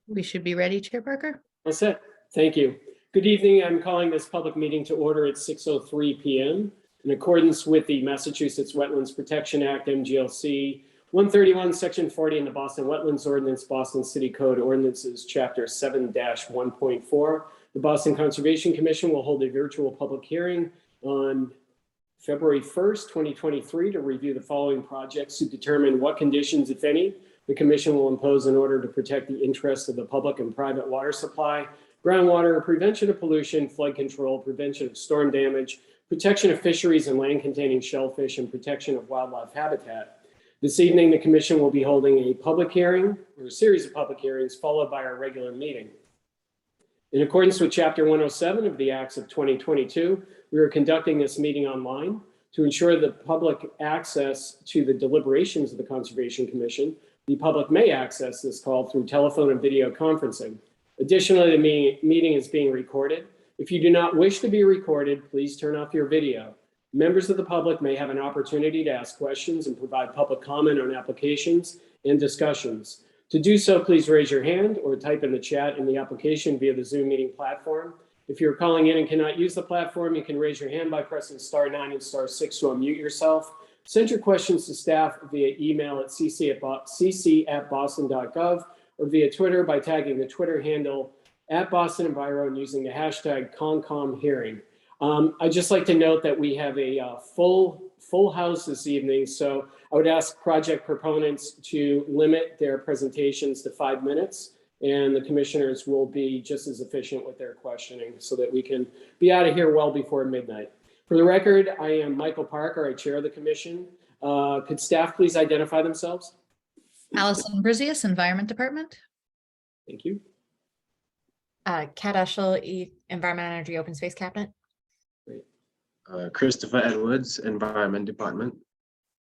We should be ready, Chair Parker. That's it. Thank you. Good evening. I'm calling this public meeting to order at 6:03 p.m. in accordance with the Massachusetts Wetlands Protection Act, MGLC 131, Section 40, and the Boston Wetlands Ordinance, Boston City Code Ordinances, Chapter 7-1.4. The Boston Conservation Commission will hold a virtual public hearing on February 1st, 2023 to review the following projects to determine what conditions, if any, the Commission will impose in order to protect the interests of the public and private water supply, groundwater, prevention of pollution, flood control, prevention of storm damage, protection of fisheries and land containing shellfish, and protection of wildlife habitat. This evening, the Commission will be holding a public hearing, or a series of public hearings, followed by our regular meeting. In accordance with Chapter 107 of the Acts of 2022, we are conducting this meeting online to ensure the public access to the deliberations of the Conservation Commission. The public may access this call through telephone and video conferencing. Additionally, the meeting is being recorded. If you do not wish to be recorded, please turn off your video. Members of the public may have an opportunity to ask questions and provide public comment on applications and discussions. To do so, please raise your hand or type in the chat in the application via the Zoom meeting platform. If you're calling in and cannot use the platform, you can raise your hand by pressing *9 and *6 to unmute yourself. Send your questions to staff via email at cc@boston.gov or via Twitter by tagging the Twitter handle @BostonEnviro and using the hashtag ConComHearing. I'd just like to note that we have a full house this evening, so I would ask project proponents to limit their presentations to 5 minutes, and the commissioners will be just as efficient with their questioning so that we can be out of here well before midnight. For the record, I am Michael Parker, I chair the commission. Could staff please identify themselves? Allison Brizius, Environment Department. Thank you. Kat Eschel, Environment, Energy, Open Space Cabinet. Great. Christopher Edwards, Environment Department.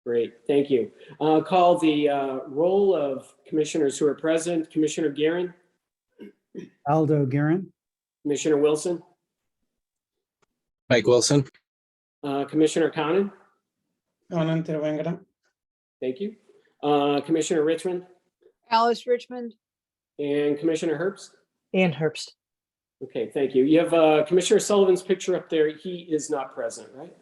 Great, thank you. Call the roll of commissioners who are present. Commissioner Guerin. Aldo Guerin. Commissioner Wilson. Mike Wilson. Commissioner Conan. Conan Tiruvengada. Thank you. Commissioner Richmond. Alice Richmond. And Commissioner Herbst. Ann Herbst. Okay, thank you. You have Commissioner Sullivan's picture up there. He is not present, right?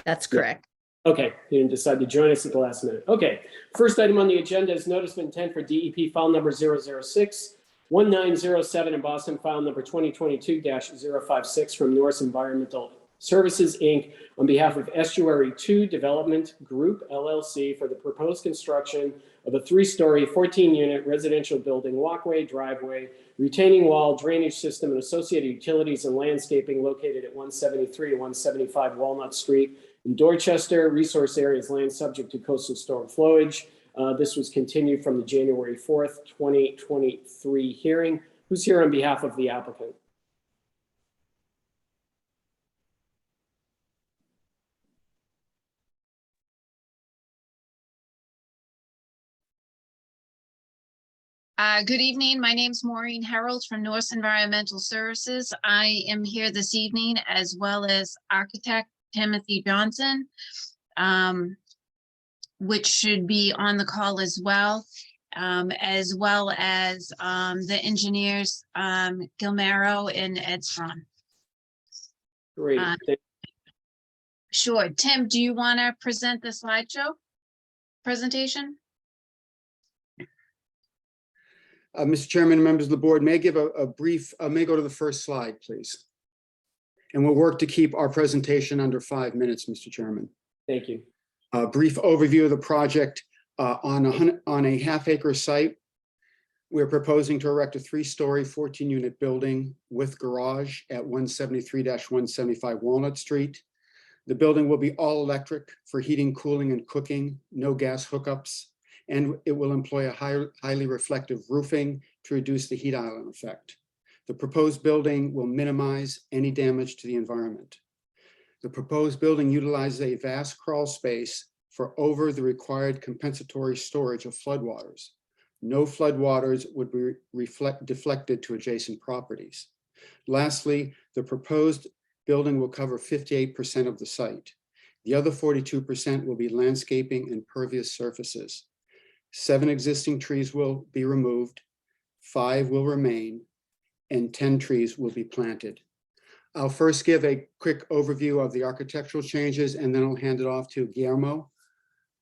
That's correct. Okay, he didn't decide to join us at the last minute. Okay, first item on the agenda is notice of intent for DEP file number 006-1907 in Boston, file number 2022-056 from Norris Environmental Services, Inc. on behalf of Estuary 2 Development Group, LLC, for the proposed construction of a 3-story, 14-unit residential building, walkway, driveway, retaining wall, drainage system, and associated utilities and landscaping located at 173 to 175 Walnut Street in Dorchester. Resource area is land subject to coastal storm flowage. This was continued from the January 4th, 2023 hearing. Who's here on behalf of the applicant? Good evening. My name's Maureen Harold from Norris Environmental Services. I am here this evening as well as architect Timothy Johnson, which should be on the call as well as the engineers Gilmero and Edstrom. Great. Sure. Tim, do you want to present the slideshow presentation? Mr. Chairman, members of the board, may I give a brief, may go to the first slide, please. And we'll work to keep our presentation under 5 minutes, Mr. Chairman. Thank you. A brief overview of the project on a half-acre site. We're proposing to erect a 3-story, 14-unit building with garage at 173-175 Walnut Street. The building will be all electric for heating, cooling, and cooking, no gas hookups, and it will employ a highly reflective roofing to reduce the heat island effect. The proposed building will minimize any damage to the environment. The proposed building utilizes a vast crawl space for over the required compensatory storage of floodwaters. No floodwaters would be deflected to adjacent properties. Lastly, the proposed building will cover 58% of the site. The other 42% will be landscaping and pervious surfaces. 7 existing trees will be removed, 5 will remain, and 10 trees will be planted. I'll first give a quick overview of the architectural changes, and then I'll hand it off to Guillermo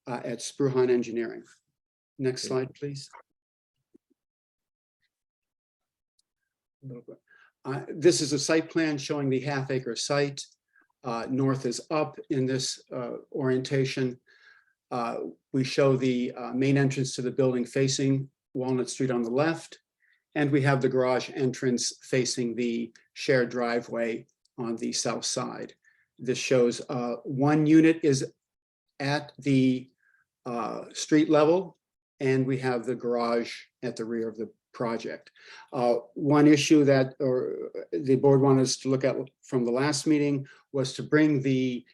at Spruhan Engineering. Next slide, please. This is a site plan showing the half-acre site. North is up in this orientation. We show the main entrance to the building facing Walnut Street on the left, and we have the garage entrance facing the shared driveway on the south side. This shows 1 unit is at the street level, and we have the garage at the rear of the project. One issue that the board wanted us to look at from the last meeting was to bring the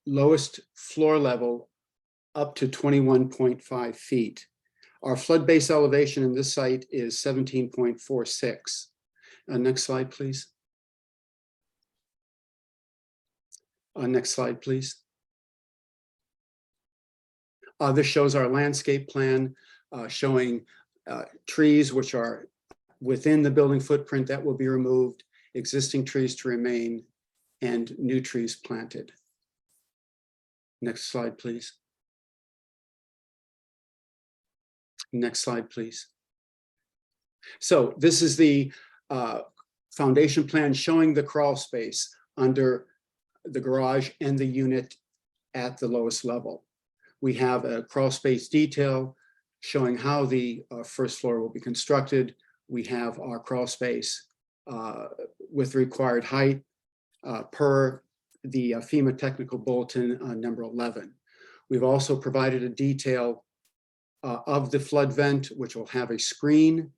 lowest floor level up to 21.5 feet. Our flood base elevation in this site is 17.46. Next slide, please. Next slide, please. This shows our landscape plan showing trees which are within the building footprint that will be removed, existing trees to remain, and new trees planted. Next slide, please. Next slide, please. So this is the foundation plan showing the crawl space under the garage and the unit at the lowest level. We have a crawl space detail showing how the first floor will be constructed. We have our crawl space with required height per the FEMA technical bulletin number 11. We've also provided a detail of the flood vent, which will have a screen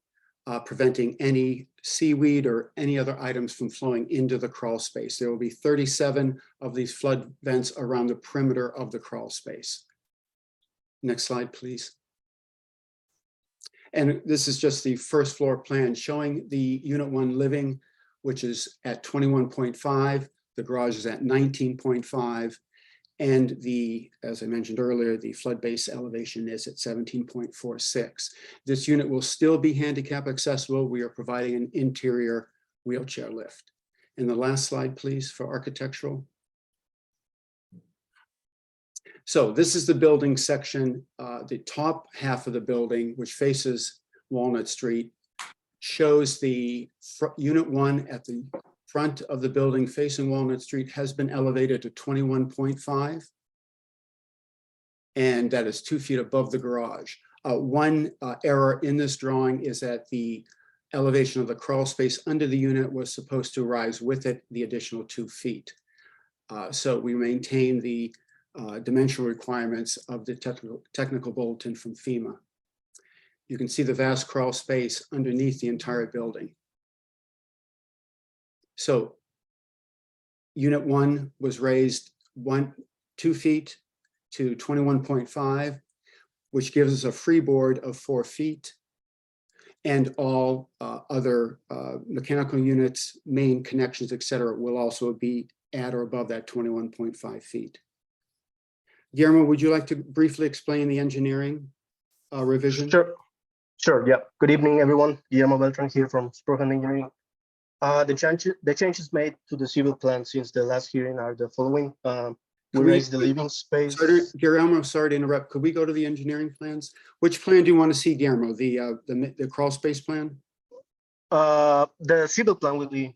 preventing any seaweed or any other items from flowing into the crawl space. There will be 37 of these flood vents around the perimeter of the crawl space. Next slide, please. And this is just the first floor plan showing the unit 1 living, which is at 21.5. The garage is at 19.5. And the, as I mentioned earlier, the flood base elevation is at 17.46. This unit will still be handicap accessible. We are providing an interior wheelchair lift. And the last slide, please, for architectural. So this is the building section. The top half of the building, which faces Walnut Street, shows the unit 1 at the front of the building facing Walnut Street has been elevated to 21.5. And that is 2 feet above the garage. One error in this drawing is that the elevation of the crawl space under the unit was supposed to rise with it the additional 2 feet. So we maintain the dimensional requirements of the technical bulletin from FEMA. You can see the vast crawl space underneath the entire building. So unit 1 was raised 2 feet to 21.5, which gives us a freeboard of 4 feet. And all other mechanical units, main connections, et cetera, will also be at or above that 21.5 feet. Guillermo, would you like to briefly explain the engineering revision? Sure. Yeah. Good evening, everyone. Guillermo Beltran here from Spruhan Engineering. The changes made to the civil plan since the last hearing are the following. We raised the living space. Guillermo, sorry to interrupt. Could we go to the engineering plans? Which plan do you want to see, Guillermo? The crawl space plan? The civil plan will be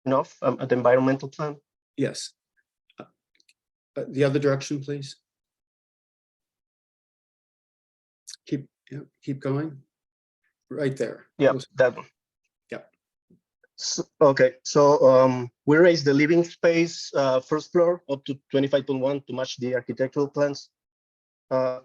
enough. The environmental plan. Yes. The other direction, please. Keep going. Right there. Yeah, that one. Yep. So we raised the living space first floor up to 25.1 to match the architectural plans.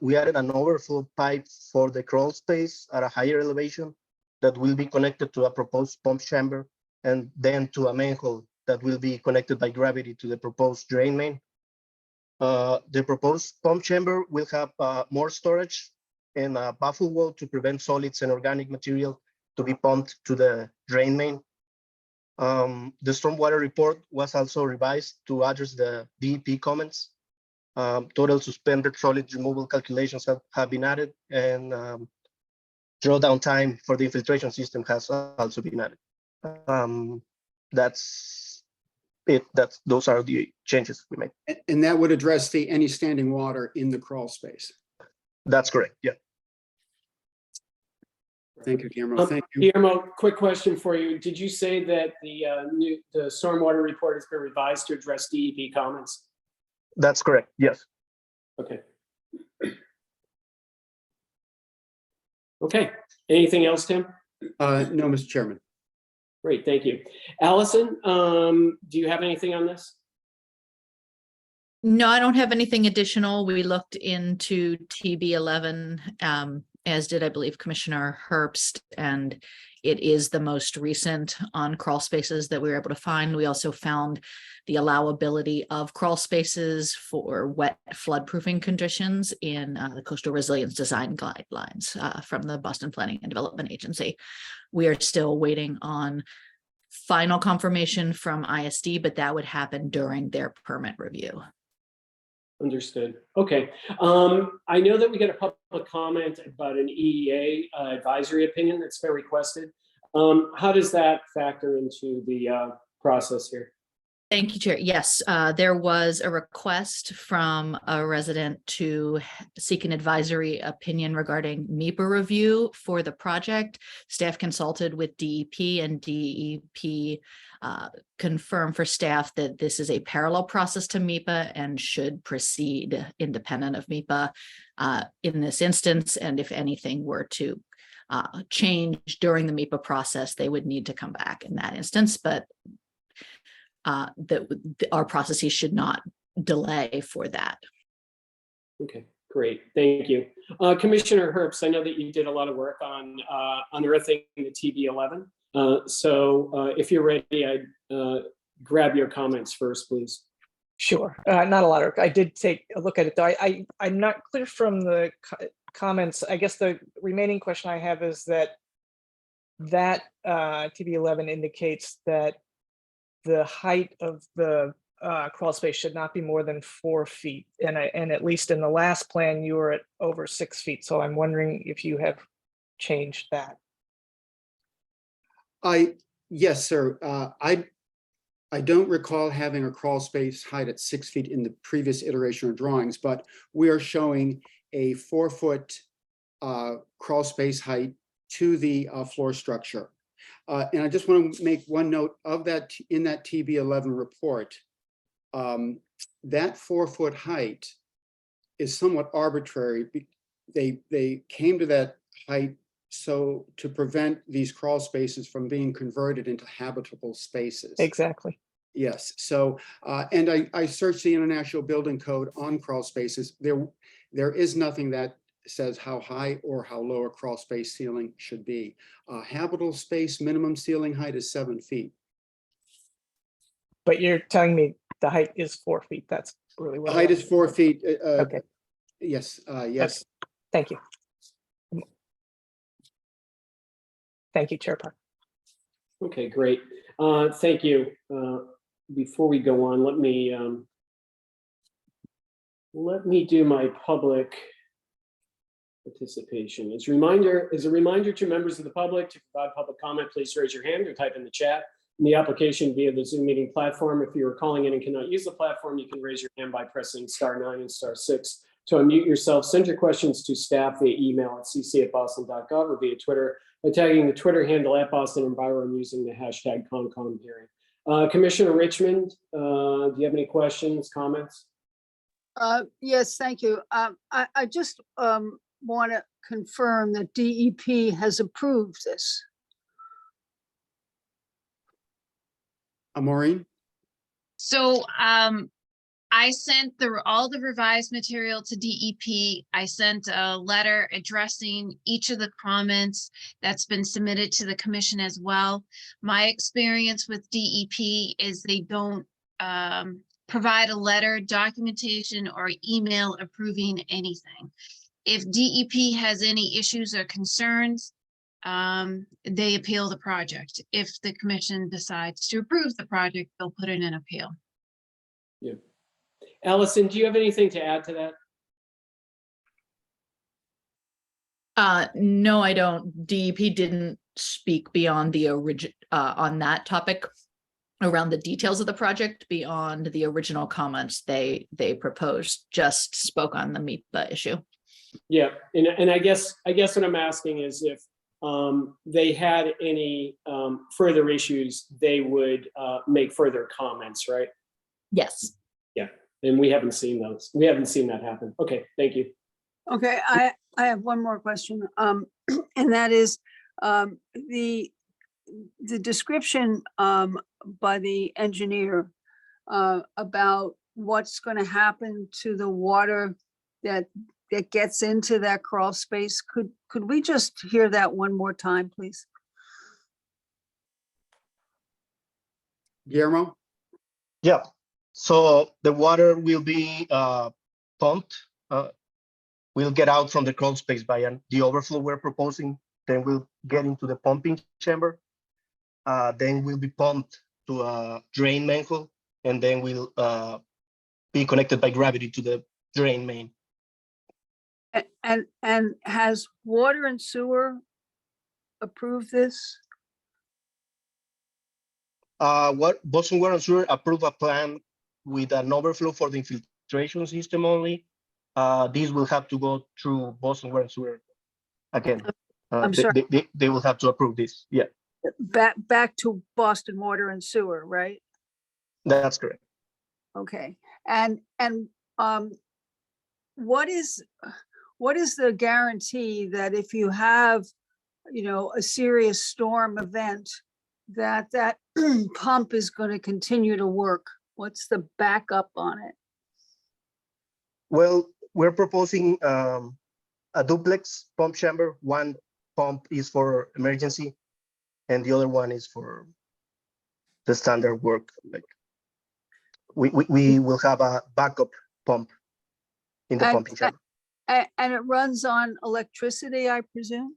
We added an overflow pipe for the crawl space at a higher elevation that will be connected to a proposed pump chamber and then to a manhole that will be connected by gravity to the proposed drain main. The proposed pump chamber will have more storage and a baffle wall to prevent solids and organic material to be pumped to the drain main. The stormwater report was also revised to address the DEP comments. Total suspended solid removal calculations have been added, and drawdown time for the infiltration system has also been added. That's it. Those are the changes we made. And that would address any standing water in the crawl space. That's correct. Yeah. Thank you, Guillermo. Thank you. Guillermo, quick question for you. Did you say that the stormwater report has been revised to address DEP comments? That's correct. Yes. Okay. Okay. Anything else, Tim? No, Mr. Chairman. Great, thank you. Allison, do you have anything on this? No, I don't have anything additional. We looked into TB11, as did, I believe, Commissioner Herbst, and it is the most recent on crawl spaces that we were able to find. We also found the allowability of crawl spaces for wet floodproofing conditions in the Coastal Resilience Design Guidelines from the Boston Planning and Development Agency. We are still waiting on final confirmation from ISD, but that would happen during their permit review. Understood. Okay. I know that we got a public comment about an EEA advisory opinion that's been requested. How does that factor into the process here? Thank you, Chair. Yes, there was a request from a resident to seek an advisory opinion regarding MEPA review for the project. Staff consulted with DEP, and DEP confirmed for staff that this is a parallel process to MEPA and should proceed independent of MEPA in this instance. And if anything were to change during the MEPA process, they would need to come back in that instance. But that our processes should not delay for that. Okay, great. Thank you. Commissioner Herbst, I know that you did a lot of work on unearthing the TB11. So if you're ready, I'd grab your comments first, please. Sure, not a lot of, I did take a look at it, though. I'm not clear from the comments. I guess the remaining question I have is that TB11 indicates that the height of the crawl space should not be more than 4 feet. And at least in the last plan, you were at over 6 feet. So I'm wondering if you have changed that. Yes, sir. I don't recall having a crawl space height at 6 feet in the previous iteration of drawings, but we are showing a 4-foot crawl space height to the floor structure. And I just want to make one note of that in that TB11 report. That 4-foot height is somewhat arbitrary. They came to that height so to prevent these crawl spaces from being converted into habitable spaces. Exactly. Yes. So, and I searched the International Building Code on crawl spaces. There is nothing that says how high or how low a crawl space ceiling should be. Habitable space minimum ceiling height is 7 feet. But you're telling me the height is 4 feet. That's really The what height is 4 feet. Okay. Yes, yes. Thank you. Thank you, Chair Park. Okay, great. Thank you. Before we go on, let me do my public participation. As a reminder to members of the public to provide public comment, please raise your hand or type in the chat in the application via the Zoom meeting platform. If you are calling in and cannot use the platform, you can raise your hand by pressing *9 and *6 to unmute yourself. Send your questions to staff via email at cc@boston.gov or via Twitter by tagging the Twitter handle @BostonEnviro and using the hashtag #ConComHearing. Commissioner Richmond, do you have any questions, comments? Yes, thank you. I just want to confirm that DEP has approved this. Maureen? So I sent all the revised material to DEP. I sent a letter addressing each of the comments that's been submitted to the commission as well. My experience with DEP is they don't provide a letter, documentation, or email approving anything. If DEP has any issues or concerns, they appeal the project. If the commission decides to approve the project, they'll put in an appeal. Yeah. Allison, do you have anything to add to that? No, I don't. DEP didn't speak beyond the on that topic around the details of the project beyond the original comments they proposed, just spoke on the MEPA issue. Yeah, and I guess what I'm asking is if they had any further issues, they would make further comments, right? Yes. Yeah, and we haven't seen those. We haven't seen that happen. Okay, thank you. Okay, I have one more question, and that is the description by the engineer about what's going to happen to the water that gets into that crawl space. Could we just hear that one more time, please? Guillermo? Yeah, so the water will be pumped. Will get out from the crawl space by the overflow we're proposing. Then we'll get into the pumping chamber. Then we'll be pumped to a drain manhole, and then we'll be connected by gravity to the drain main. And has water and sewer approved this? What Boston Water and Sewer approved a plan with an overflow for the infiltration system only. These will have to go through Boston Water and Sewer again. I'm sorry. They will have to approve this. Yeah, Back to Boston Water and Sewer, right? that's correct. Okay, and what is the guarantee that if you have, a serious storm event, that pump is going to continue to work? What's the backup on it? Well, we're proposing a duplex pump chamber. One pump is for emergency, and the other one is for the standard work. Like we will have a backup pump in the pumping chamber. And it runs on electricity, I presume?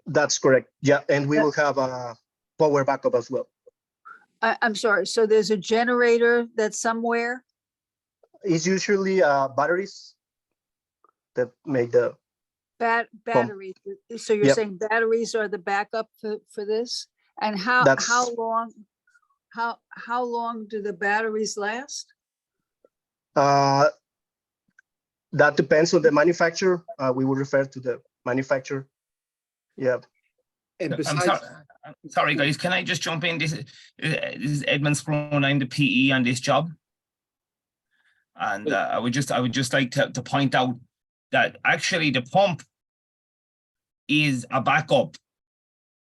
That's correct. Yeah, and we will have a power backup as well. I'm sorry, so there's a generator that's somewhere? It's usually batteries that make the Batteries. So you're Yep. saying batteries are the backup for this? And That's- how long do the batteries last? that depends on the manufacturer. We will refer to the manufacturer. Yeah. And I'm besides, sorry, I'm sorry, guys. Can I just jump in? This is Edmund Scrone. I'm the PE on this job, and I would just like to point out that actually the pump is a backup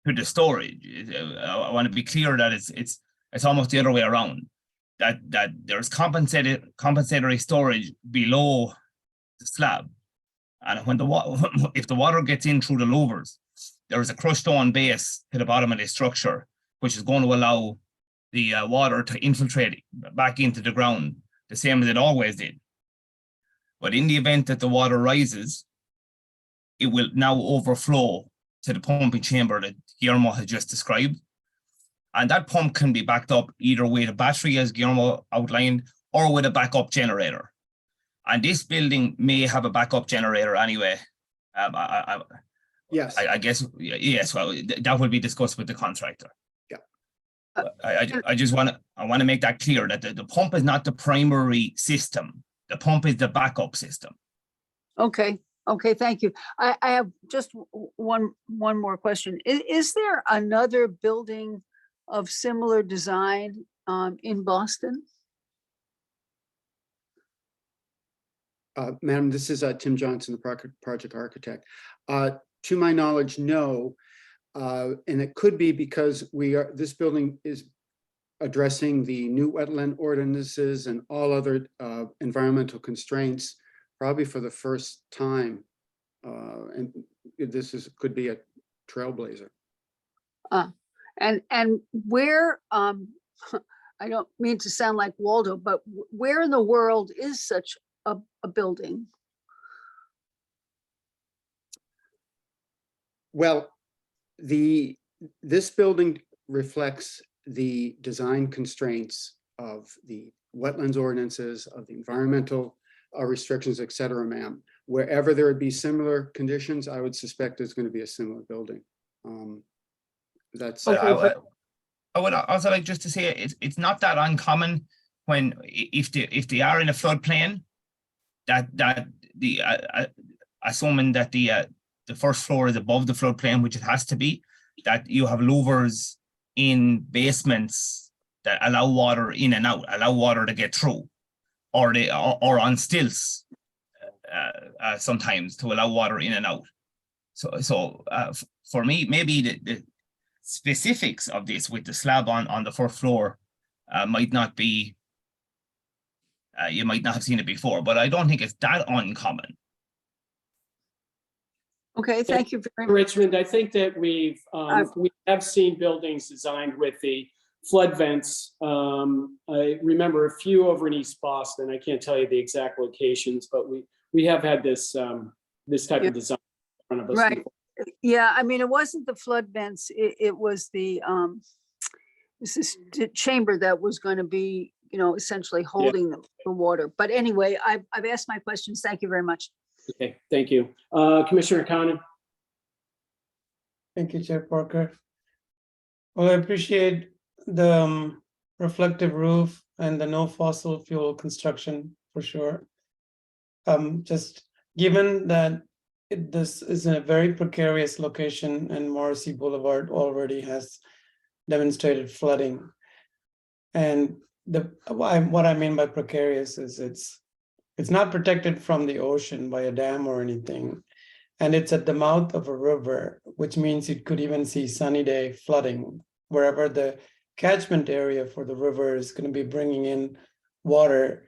to the storage. I want to be clear that it's almost the other way around. That there's compensatory storage below the slab, and when if the water gets in through the louvers, there is a crushed stone base to the bottom of the structure, which is going to allow the water to infiltrate back into the ground, the same as it always did. But in the event that the water rises, it will now overflow to the pumping chamber that Guillermo has just described. And that pump can be backed up either with a battery, as Guillermo outlined, or with a backup generator. And this building may have a backup generator anyway. yes, I guess, yes, well, that will be discussed with the contractor. Yeah. I just want to make that clear that the pump is not the primary system. The pump is the backup system. Okay, thank you. I have just one more question. Is there another building of similar design in Boston? Madam, this is Tim Johnson, the project architect. To my knowledge, no. And it could be because this building is addressing the new wetland ordinances and all other environmental constraints, probably for the first time. And this could be a trailblazer. And where, I don't mean to sound like Waldo, but where in the world is such a building? Well, this building reflects the design constraints of the wetlands ordinances, of the environmental restrictions, et cetera, ma'am. Wherever there would be similar conditions, I would suspect there's going to be a similar building. That's, I would also like just to say it's not that uncommon when if they are in a floodplain, that the assuming that the first floor is above the floodplain, which it has to be, that you have louvers in basements that allow water in and out, allow water to get through, or on stilts sometimes to allow water in and out. So for me, maybe the specifics of this with the slab on the first floor might not be, you might not have seen it before, but I don't think it's that uncommon. Okay, thank you very much. Richmond, I think that we have seen buildings designed with the flood vents. I remember a few over in East Boston. I can't tell you the exact locations, but we have had this this type of design in front of us. Right. before. Yeah, I mean, it wasn't the flood vents, it was the chamber that was going to be, you know, essentially holding the water. But anyway, I've asked my questions. Thank you very much. Okay, thank you. Commissioner Conan? Thank you, Chair Parker. Well, I appreciate the reflective roof and the no fossil fuel construction for sure. Just given that this is in a very precarious location and Morrissey Boulevard already has demonstrated flooding. And what I mean by precarious is it's not protected from the ocean by a dam or anything. And it's at the mouth of a river, which means you could even see sunny day flooding wherever the catchment area for the river is going to be bringing in water.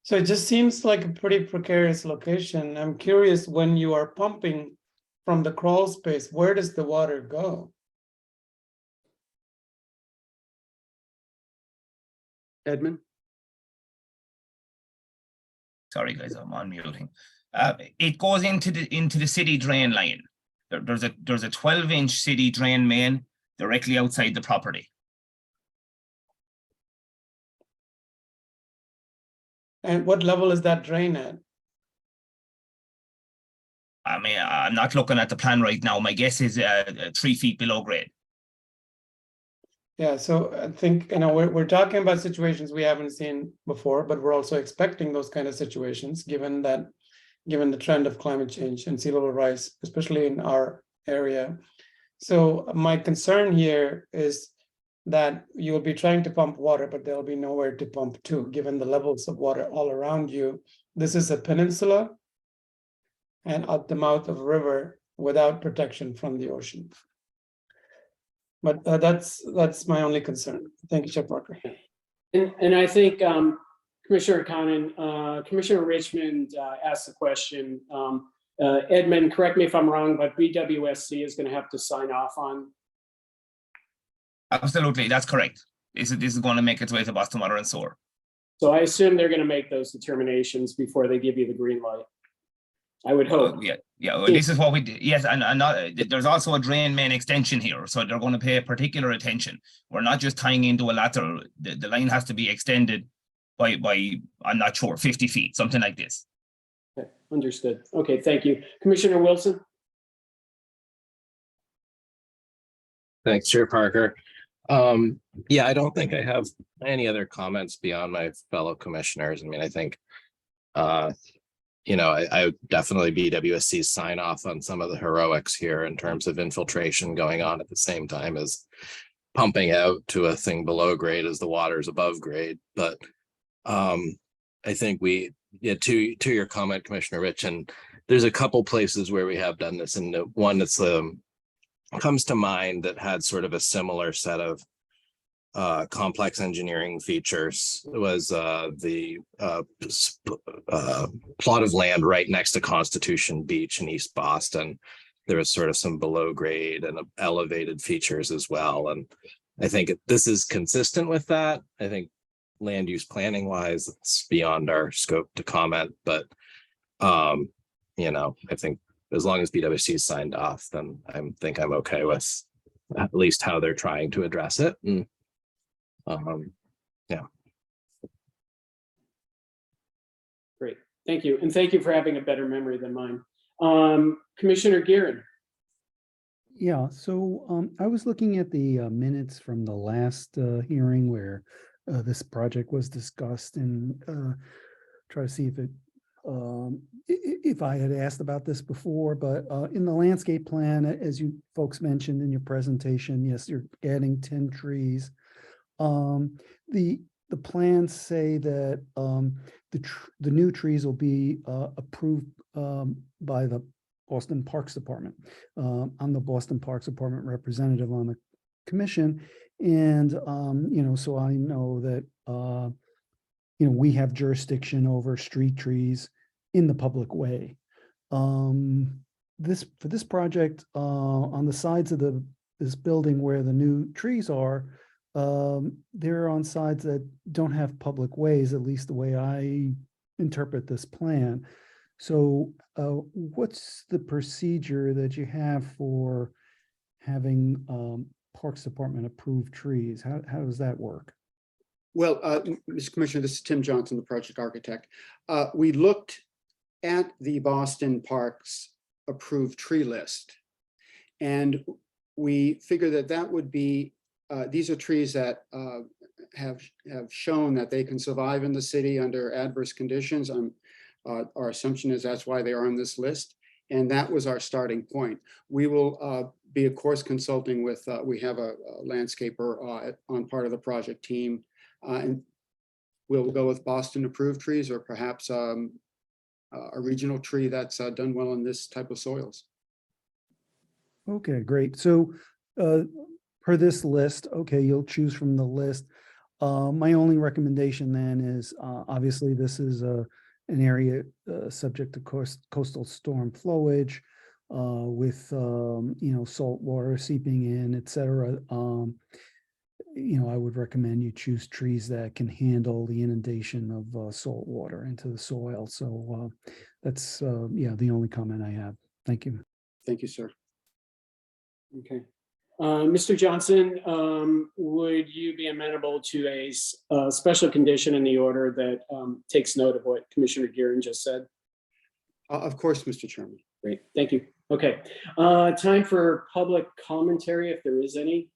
So it just seems like a pretty precarious location. I'm curious, when you are pumping from the crawl space, where does the water go? Edmund? Sorry, guys, I'm unmuting. It goes into the city drain line. There's a 12-inch city drain main directly outside the property. And what level is that drain at? I mean, I'm not looking at the plan right now. My guess is 3 feet below grade. Yeah, so I think, you know, we're talking about situations we haven't seen before, but we're also expecting those kind of situations given the trend of climate change and sea level rise, especially in our area. So my concern here is that you'll be trying to pump water, but there'll be nowhere to pump to, given the levels of water all around you. This is a peninsula and at the mouth of a river without protection from the ocean. But that's my only concern. Thank you, Chair Parker. And I think Commissioner Conan, Commissioner Richmond asked the question. Edmund, correct me if I'm wrong, but BWSC is going to have to sign off on. Absolutely, that's correct. This is going to make its way to Boston Water and Sewer. So I assume they're going to make those determinations before they give you the green light. I would hope. Yeah. Well, this is what we did. Yes, and there's also a drain main extension here, so they're going to pay particular attention. We're not just tying into a lateral. The line has to be extended by I'm not sure, 50 feet, something like this. Okay, understood. Okay, thank you. Commissioner Wilson? Thanks, Chair Parker. Yeah, I don't think I have any other comments beyond my fellow commissioners. I mean, I think, you know, I would definitely BWSC sign off on some of the heroics here in terms of infiltration going on at the same time as pumping out to a thing below grade as the water is above grade. But I think to your comment, Commissioner Rich, and there's a couple places where we have done this, and one that's comes to mind that had sort of a similar set of complex engineering features was the plot of land right next to Constitution Beach in East Boston. There was sort of some below grade and elevated features as well. And I think this is consistent with that. I think land use planning wise, it's beyond our scope to comment, but you know, I think as long as BWC is signed off, then I think I'm okay with at least how they're trying to address it. And yeah. Thank you. And thank you for having a better memory than mine. Commissioner Gearin. Yeah, so I was looking at the minutes from the last hearing where this project was discussed and try to see if it if I had asked about this before, but in the landscape plan, as you folks mentioned in your presentation, yes, you're adding 10 trees. The plans say that the new trees will be approved by the Boston Parks Department. I'm the Boston Parks Department representative on the commission, and so I know that we have jurisdiction over street trees in the public way. For this project, on the sides of this building where the new trees are, they're on sides that don't have public ways, at least the way I interpret this plan. So what's the procedure that you have for having Parks Department approved trees? How does that work? Well, Mr. Commissioner, this is Tim Johnson, the project architect. We looked at the Boston Parks approved tree list, and we figured that would be, these are trees that have shown that they can survive in the city under adverse conditions. Our assumption is that's why they are on this list, and that was our starting point. We will be, of course, consulting with, we have a landscaper on part of the project team, and we'll go with Boston approved trees, or perhaps a regional tree that's done well in this type of soils. Okay, great. So per this list, okay, you'll choose from the list. My only recommendation then is obviously this is an area subject to coastal storm flowage with salt water seeping in, et cetera. I would recommend you choose trees that can handle the inundation of salt water into the soil. So that's the only comment I have. Thank you. Thank you, sir. Okay. Mr. Johnson, would you be amenable to a special condition in the order that takes note of what Commissioner Gearin just said? Of course, Mr. Chairman. Great, thank you. Okay, time for public commentary, if there is any.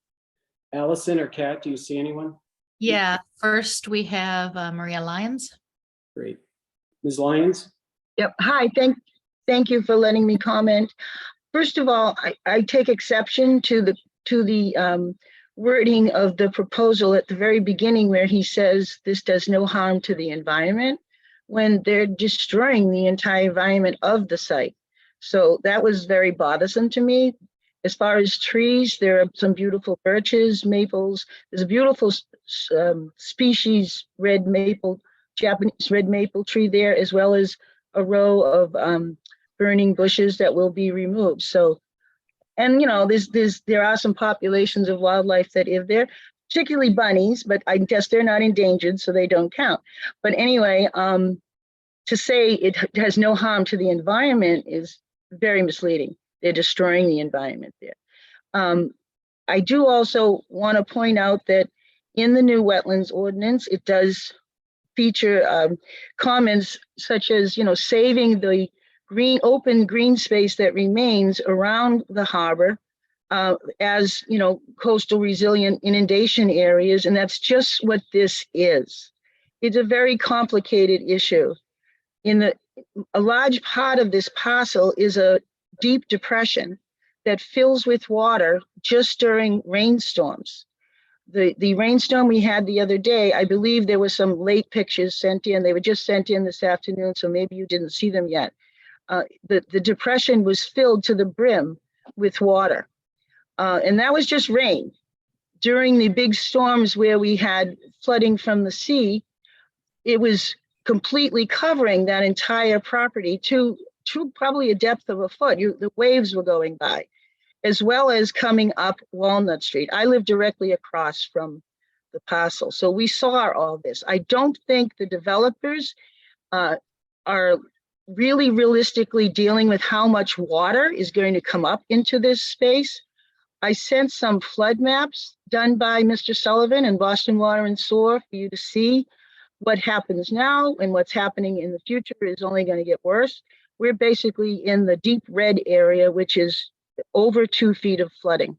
Allison or Kat, do you see anyone? Yeah, first we have Maria Lyons. Great. Ms. Lyons? Yep. Hi, thank you for letting me comment. First of all, I take exception to the wording of the proposal at the very beginning where he says this does no harm to the environment, when they're destroying the entire environment of the site. So that was very bothersome to me. As far as trees, there are some beautiful birches, maples. There's a beautiful species red maple, Japanese red maple tree there, as well as a row of burning bushes that will be removed. So, and there are some populations of wildlife that live there, particularly bunnies, but I guess they're not endangered, so they don't count. But anyway, to say it has no harm to the environment is very misleading. They're destroying the environment there. I do also want to point out that in the new wetlands ordinance, it does feature comments such as, saving the open green space that remains around the harbor as, coastal resilient inundation areas. And that's just what this is. It's a very complicated issue. A large part of this parcel is a deep depression that fills with water just during rainstorms. The rainstorm we had the other day, I believe there were some late pictures sent in. They were just sent in this afternoon, so maybe you didn't see them yet. The depression was filled to the brim with water. And that was just rain. During the big storms where we had flooding from the sea, it was completely covering that entire property to probably a depth of a foot. The waves were going by, as well as coming up Walnut Street. I live directly across from the parcel, so we saw all this. I don't think the developers are really realistically dealing with how much water is going to come up into this space. I sent some flood maps done by Mr. Sullivan and Boston Water and Sewer for you to see. what happens now and what's happening in the future is only going to get worse. We're basically in the deep red area, which is over 2 feet of flooding.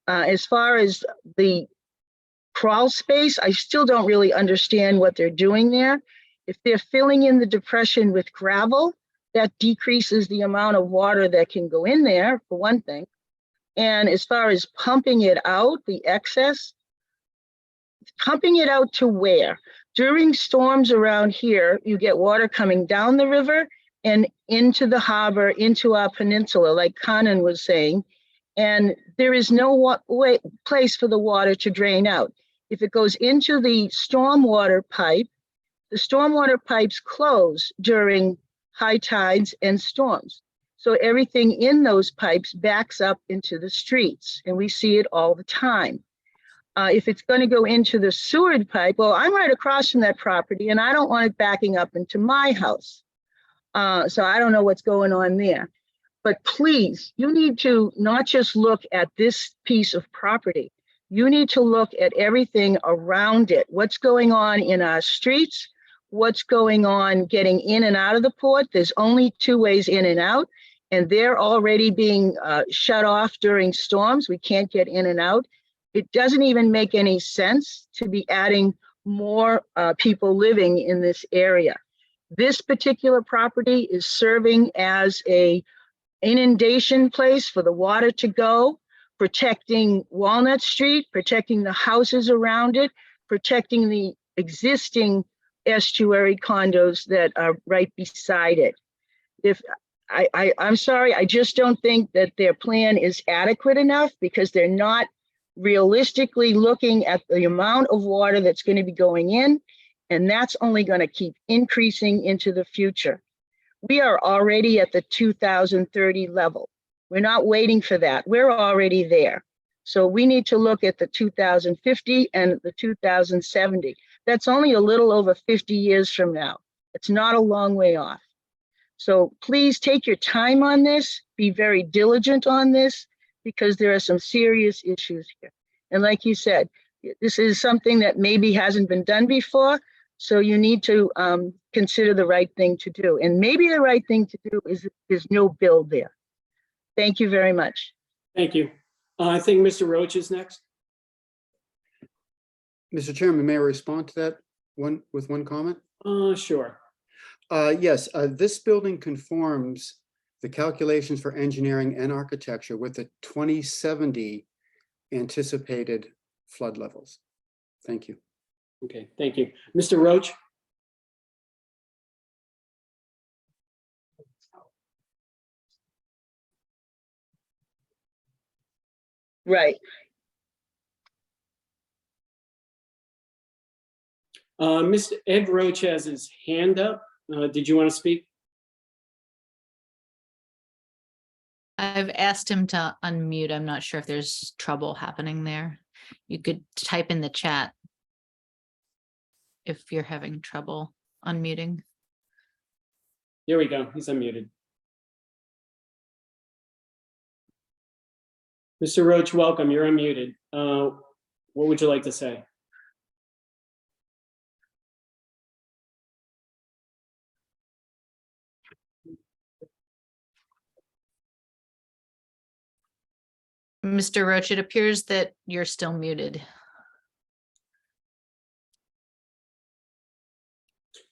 As far as the crawl space, I still don't really understand what they're doing there. If they're filling in the depression with gravel, that decreases the amount of water that can go in there, for one thing. And as far as pumping it out, the excess, pumping it out to where? During storms around here, you get water coming down the river and into the harbor, into our peninsula, like Conan was saying. And there is no place for the water to drain out. If it goes into the stormwater pipe, the stormwater pipes close during high tides and storms. So everything in those pipes backs up into the streets, and we see it all the time. If it's going to go into the Seward pipe, well, I'm right across from that property, and I don't want it backing up into my house. So I don't know what's going on there. But please, you need to not just look at this piece of property. You need to look at everything around it. What's going on in our streets? What's going on getting in and out of the port? There's only 2 ways in and out, and they're already being shut off during storms. We can't get in and out. It doesn't even make any sense to be adding more people living in this area. This particular property is serving as an inundation place for the water to go, protecting Walnut Street, protecting the houses around it, protecting the existing estuary condos that are right beside it. I'm sorry, I just don't think that their plan is adequate enough, because they're not realistically looking at the amount of water that's going to be going in, and that's only going to keep increasing into the future. We are already at the 2030 level. We're not waiting for that. We're already there. So we need to look at the 2050 and the 2070. That's only a little over 50 years from now. It's not a long way off. So please take your time on this, be very diligent on this, because there are some serious issues here. And like you said, this is something that maybe hasn't been done before. So you need to consider the right thing to do. And maybe the right thing to do is there's no build there. Thank you very much. Thank you. I think Mr. Roach is next. Mr. Chairman, may I respond to that with one comment? Sure. Yes, this building conforms the calculations for engineering and architecture with the 2070 anticipated flood levels. Thank you. Okay, thank you. Mr. Roach? Right. Mr. Ed Roach has his hand up. Did you want to speak? I've asked him to unmute. I'm not sure if there's trouble happening there. You could type in the chat if you're having trouble unmuting. There we go. He's unmuted. Mr. Roach, welcome. You're unmuted. What would you like to say? Mr. Roach, it appears that you're still muted.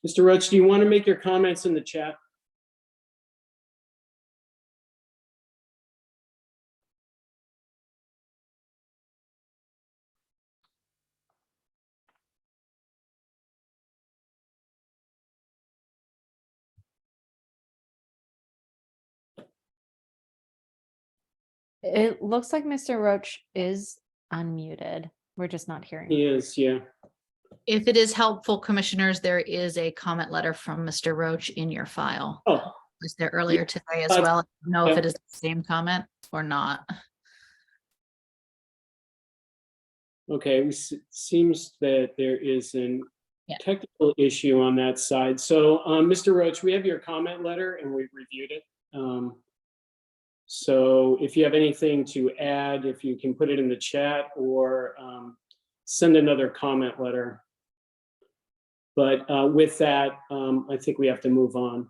Mr. Roach, do you want to make your comments in the chat? It looks like Mr. Roach is unmuted. We're just not hearing. He is, yeah. If it is helpful, commissioners, there is a comment letter from Mr. Roach in your file. Oh, Was there earlier today as well? I don't know if it is the same comment or not. okay. It seems that there is a technical issue on that side. So, Mr. Roach, we have your comment letter and we've reviewed it. So if you have anything to add, if you can put it in the chat or send another comment letter. But with that, I think we have to move on.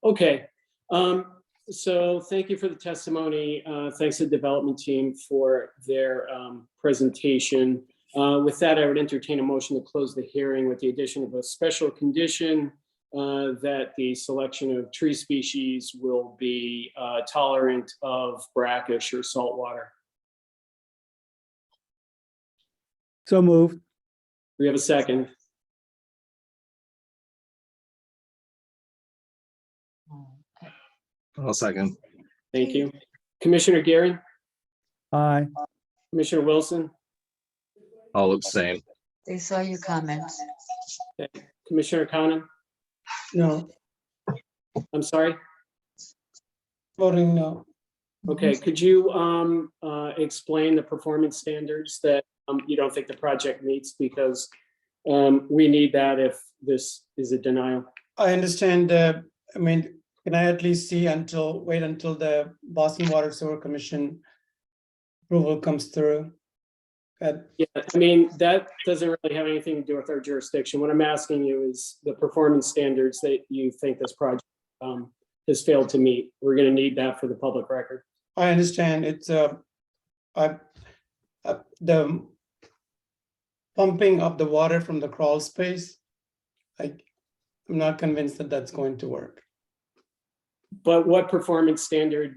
Okay. So thank you for the testimony. Thanks to the development team for their presentation. With that, I would entertain a motion to close the hearing with the addition of a special condition that the selection of tree species will be tolerant of brackish or saltwater. So moved. We have a second. I'll second. Thank you. Commissioner Gearing, Aye. Commissioner Wilson, I'll abstain. They saw your comments. Commissioner Conan. No, I'm sorry. voting no. Okay, could you explain the performance standards that you don't think the project meets, because we need that if this is a denial? I understand, I mean, can I at least see wait until the Boston Water Sewer Commission approval comes through? Yeah, I mean, that doesn't really have anything to do with our jurisdiction. What I'm asking you is the performance standards that you think this project has failed to meet. We're going to need that for the public record. I understand it's the pumping of the water from the crawl space. I'm not convinced that that's going to work. But what performance standard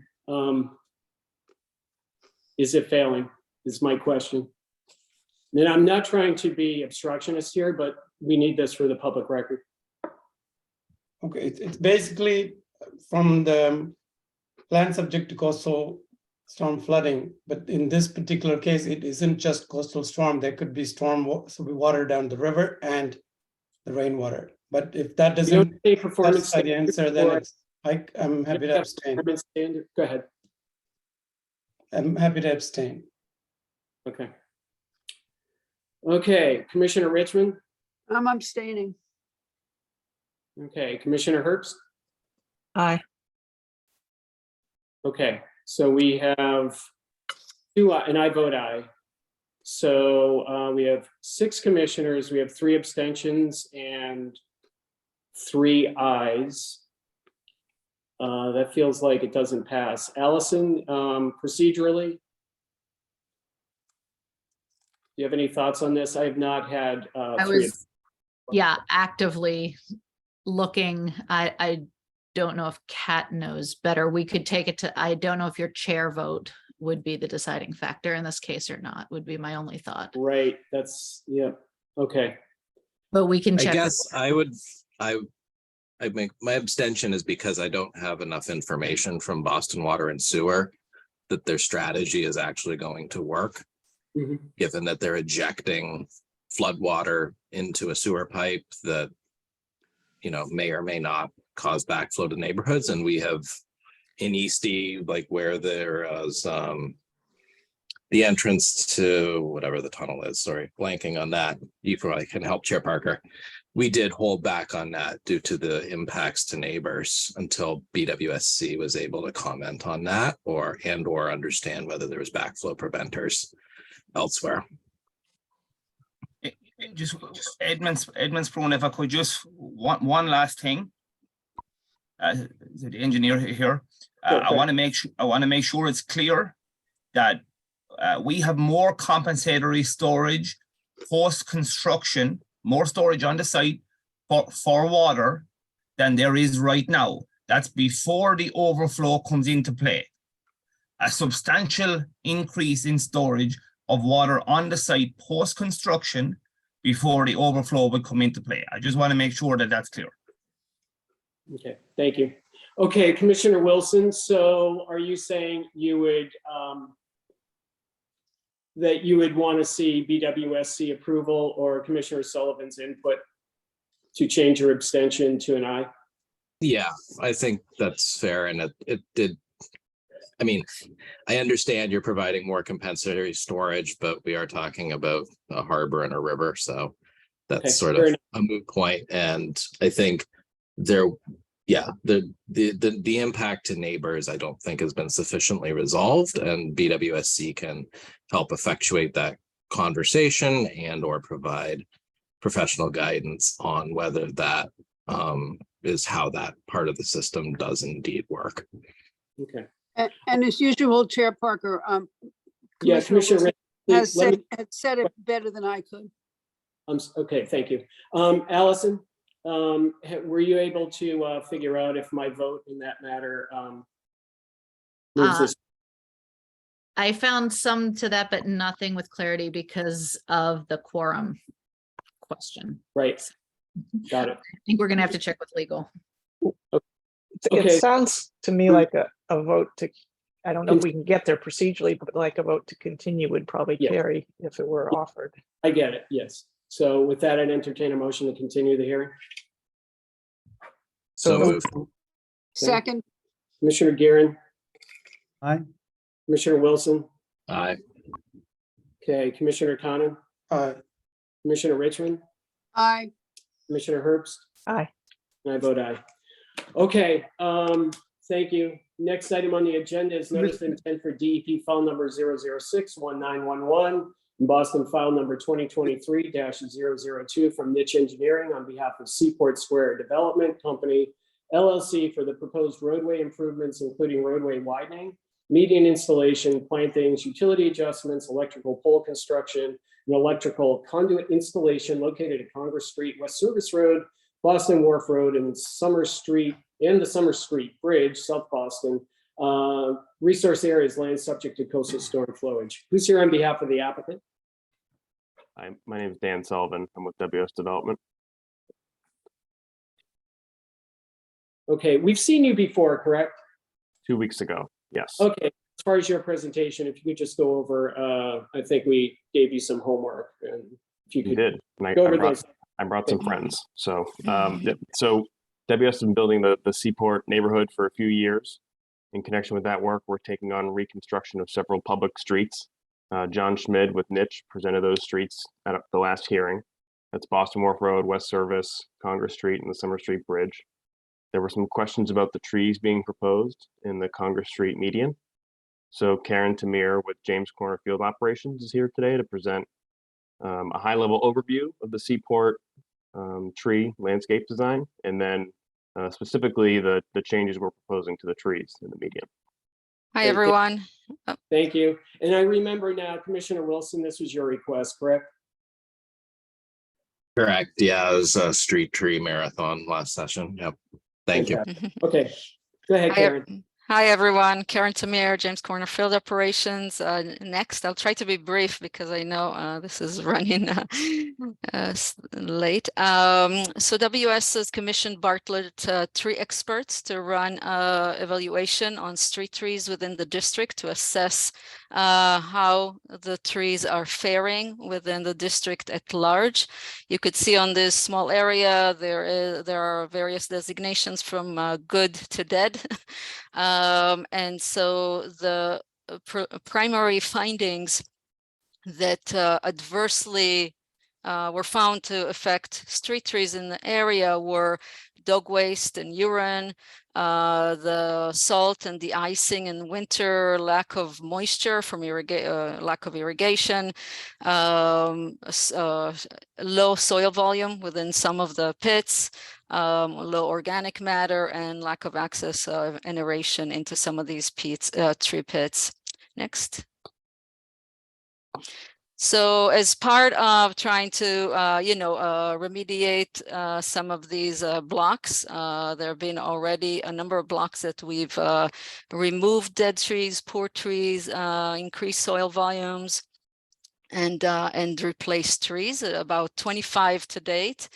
is it failing, is my question. And I'm not trying to be obstructionist here, but we need this for the public record. Okay, it's basically from the land subject to coastal storm flooding, but in this particular case, it isn't just coastal storm. There could be water down the river and the rainwater. But if that doesn't satisfy the answer, then I'm happy to abstain. Go ahead. I'm happy to abstain. Okay. Okay, Commissioner Richmond. I'm abstaining. Okay, Commissioner Herbst. Aye. Okay, so we have two, and I vote aye. So we have 6 commissioners, we have 3 abstentions and 3 ayes. That feels like it doesn't pass. Allison, procedurally, do you have any thoughts on this? I have not had. I was, yeah, actively looking. I don't know if Kat knows better. We could take it to, I don't know if your chair vote would be the deciding factor in this case or not, would be my only thought. Right, that's, yeah, okay. But we can I check. guess I make my abstention is because I don't have enough information from Boston Water and Sewer that their strategy is actually going to work. Mhm. Given that they're ejecting flood water into a sewer pipe that, may or may not cause backflow to neighborhoods. And we have in Eastie, like where there is the entrance to whatever the tunnel is, sorry, blanking on that. You probably can help, Chair Parker. We did hold back on that due to the impacts to neighbors until BWSC was able to comment on that or understand whether there was backflow preventers elsewhere. Just Edmonds Prone, if I could just one last thing. The engineer here, I want to make sure it's clear that we have more compensatory storage post construction, more storage on the site for water than there is right now. That's before the overflow comes into play. A substantial increase in storage of water on the site post construction before the overflow would come into play. I just want to make sure that that's clear. Okay, thank you. Okay, Commissioner Wilson, so are you saying you would that you would want to see BWSC approval or Commissioner Sullivan's input to change your abstention to an aye? Yeah, I think that's fair. And it did. I mean, I understand you're providing more compensatory storage, but we are talking about a harbor and a river. So that's Okay, sort fair of enough. a moot point. And I think the impact to neighbors, I don't think has been sufficiently resolved, and BWSC can help effectuate that conversation and or provide professional guidance on whether that is how that part of the system does indeed work. Okay. And as usual, Chair Parker, Yeah, Commissioner Wilson Ritchie, has said it better than I could. okay, thank you. Allison, were you able to figure out if my vote in that matter moves this? I found some to that, but nothing with clarity because of the quorum question. Right. Got it. I think we're gonna have to check with legal. It Okay. sounds to me like a vote to, I don't know if we can get there procedurally, but like a vote to continue would probably Yeah. carry if it were offered. I get it, yes. So with that, I'd entertain a motion to continue the hearing. So moved. Second, Commissioner Gearon, Aye. Commissioner Wilson, Aye. okay, Commissioner Conan, Aye. Commissioner Richmond, aye. Commissioner Herbst, Aye. and I vote aye. Okay, thank you. Next item on the agenda is notice of intent for DEP file number 0061911 and Boston file number 2023-002 from Niche Engineering on behalf of Seaport Square Development Company, LLC, for the proposed roadway improvements, including roadway widening, median installation, plantings, utility adjustments, electrical pole construction, and electrical conduit installation located at Congress Street, West Service Road, Boston Wharf Road, and Summer Street, and the Summer Street Bridge, South Boston. Resource areas land subject to coastal storm flowage. Who's here on behalf of the applicant? Hi, my name is Dan Sullivan. I'm with WS Development. Okay, we've seen you before, correct? 2 weeks ago, yes. Okay, as far as your presentation, if you could just go over, I think we gave you some homework, and if you You could did. And I go over brought, those. I brought some friends. So, so WS has been building the Seaport neighborhood for a few years. In connection with that work, we're taking on reconstruction of several public streets. John Schmid with Niche presented those streets at the last hearing. That's Boston Wharf Road, West Service, Congress Street, and the Summer Street Bridge. There were some questions about the trees being proposed in the Congress Street median. So Karen Tamir with James Corner Field Operations is here today to present a high-level overview of the Seaport tree landscape design, and then specifically the changes we're proposing to the trees in the median. Hi, Great, everyone. Thank you. And I remember now, Commissioner Wilson, this was your request, correct? Correct. Yeah, it was a street tree marathon last session. Yep. Thank you. Okay, go ahead, Karen. Hi, everyone. Karen Tamir, James Corner Field Operations. Next, I'll try to be brief because I know this is running late. So WS has commissioned Bartlett tree experts to run evaluation on street trees within the district to assess how the trees are faring within the district at large. You could see on this small area, there are various designations from good to dead. And so the primary findings that adversely were found to affect street trees in the area were dog waste and urine, the salt and the icing in winter, lack of moisture from lack of irrigation, low soil volume within some of the pits, low organic matter, and lack of access of aeration into some of these tree pits. Next. So as part of trying to, remediate some of these blocks, there have been already a number of blocks that we've removed dead trees, poor trees, increased soil volumes, and replaced trees, about 25 to date.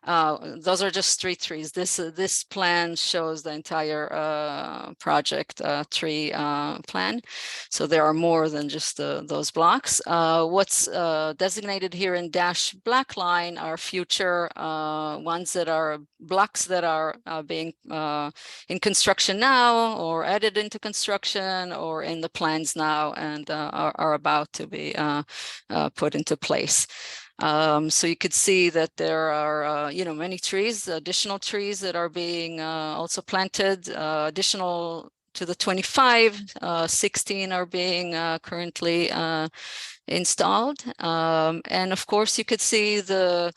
Those are just street trees. This plan shows the entire project tree plan. So there are more than just those blocks. What's designated here in dashed black line are future ones that are blocks that are being in construction now, or added into construction, or in the plans now, and are about to be put into place. So you could see that there are, many trees, additional trees that are being also planted, additional to the 25, 16 are being currently installed. And of course, you could see the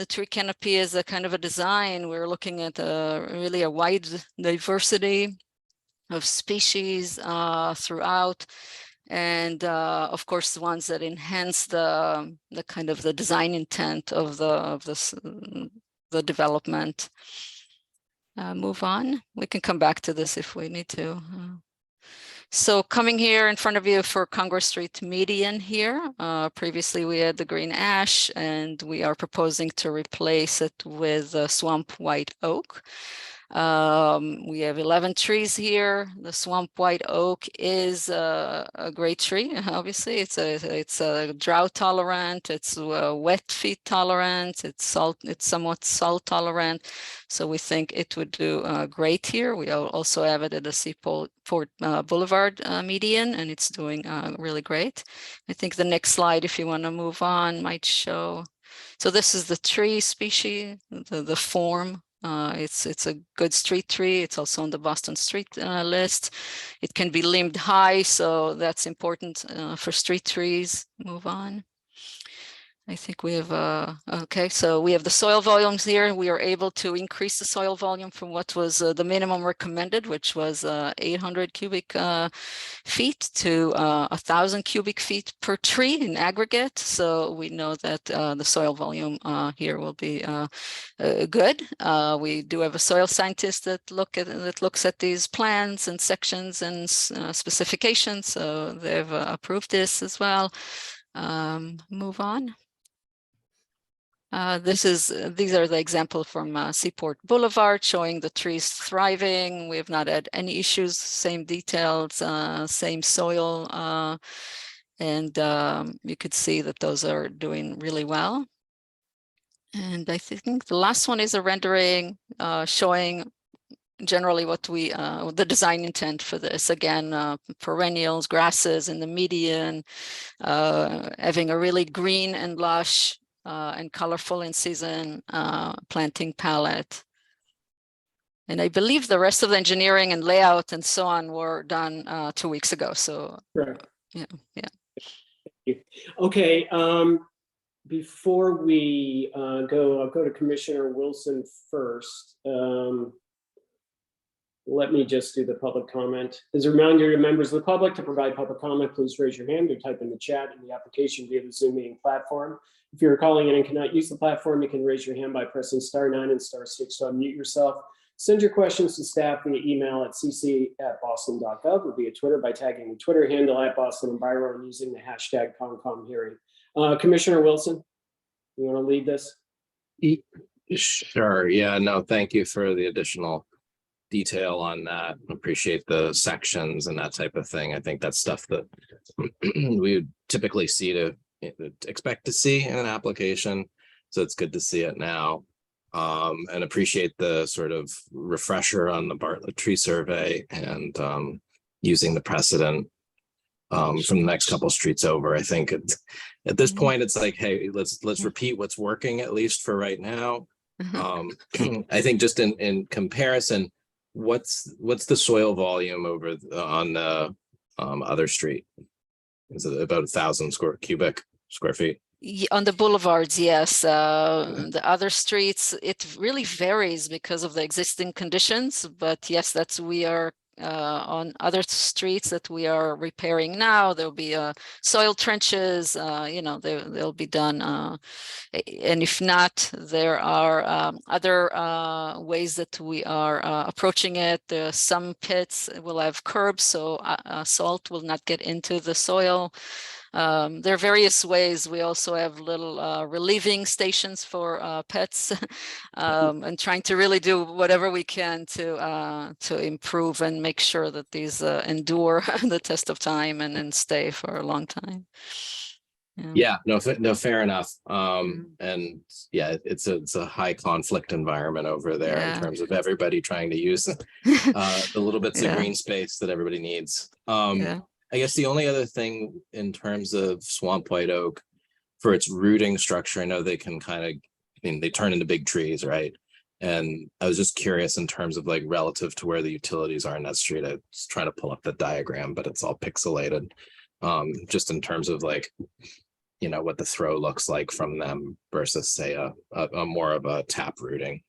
tree canopy as a kind of a design. We're looking at really a wide diversity of species throughout. And of course, the ones that enhance the kind of the design intent of the development. Move on. We can come back to this if we need to. So coming here in front of you for Congress Street median here. Previously, we had the green ash, and we are proposing to replace it with swamp white oak. We have 11 trees here. The swamp white oak is a great tree. Obviously, it's a drought tolerant. It's wet feet tolerant. It's somewhat salt tolerant. So we think it would do great here. We also have it at the Seaport Boulevard median, and it's doing really great. I think the next slide, if you want to move on, might show. So this is the tree species, the form. It's a good street tree. It's also on the Boston Street list. It can be limbed high, so that's important for street trees. Move on. I think we have, okay, so we have the soil volumes here. We are able to increase the soil volume from what was the minimum recommended, which was 800 cubic feet to 1,000 cubic feet per tree in aggregate. So we know that the soil volume here will be good. We do have a soil scientist that looks at these plans and sections and specifications. So they've approved this as well. Move on. These are the example from Seaport Boulevard showing the trees thriving. We have not had any issues, same details, same soil. And you could see that those are doing really well. And I think the last one is a rendering showing generally what the design intent for this. Again, perennials, grasses in the median, having a really green and lush and colorful in season planting palette. And I believe the rest of the engineering and layout and so on were done 2 weeks ago. So Correct. yeah. Okay, before we go, I'll go to Commissioner Wilson first. Let me just do the public comment. As a reminder to members of the public, to provide public comment, please raise your hand or type in the chat in the application via the Zoom meeting platform. If you're calling in and cannot use the platform, you can raise your hand by pressing *9 and *6 to unmute yourself. Send your questions to staff via email at cc@boston.gov or via Twitter by tagging the Twitter handle @BostonEnviro and using the hashtag ComComHearing. Commissioner Wilson, you want to lead this? Sure. Yeah, no, thank you for the additional detail on that. Appreciate the sections and that type of thing. I think that's stuff that we would typically expect to see in an application. So it's good to see it now. And appreciate the sort of refresher on the Bartlett tree survey and using the precedent from the next couple streets over. I think at this point, it's like, hey, let's repeat what's working, at least for right now. I think just in comparison, what's the soil volume over on the other street? Is it about 1,000 cubic square feet? On the boulevards, yes. The other streets, it really varies because of the existing conditions. But yes, we are on other streets that we are repairing now. There'll be soil trenches, they'll be done. And if not, there are other ways that we are approaching it. Some pits will have curbs, so salt will not get into the soil. There are various ways. We also have little relieving stations for pets and trying to really do whatever we can to improve and make sure that these endure the test of time and stay for a long time. Yeah, no, fair enough. And yeah, it's a high conflict environment over there in terms of everybody trying to use the little bits of green space that everybody needs. I guess the only other thing in terms of swamp white oak for its rooting structure, I know they can they turn into big trees, right? And I was just curious in terms of like relative to where the utilities are in that street. I was trying to pull up the diagram, but it's all pixelated. Just in terms of like, you know, what the throw looks like from them versus say a more of a tap rooting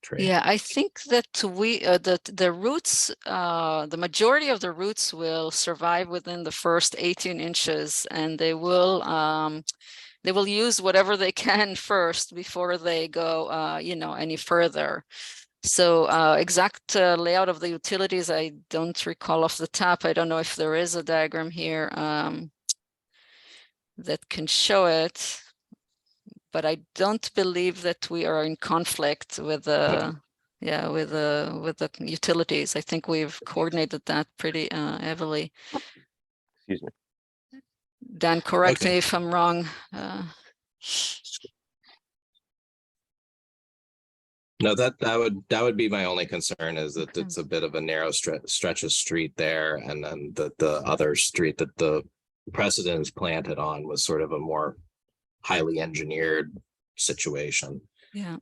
tree. Yeah, I think that the roots, the majority of the roots will survive within the first 18 inches, and they will use whatever they can first before they go, you know, any further. So exact layout of the utilities, I don't recall off the top. I don't know if there is a diagram here that can show it, but I don't believe that we are in conflict with the with the utilities. I think we've coordinated that pretty heavily. Excuse me. Dan, correct Okay. me if I'm wrong. No, that would be my only concern, is that it's a bit of a narrow stretch of street there, and then the other street that the precedent is planted on was sort of a more highly engineered situation. Yeah.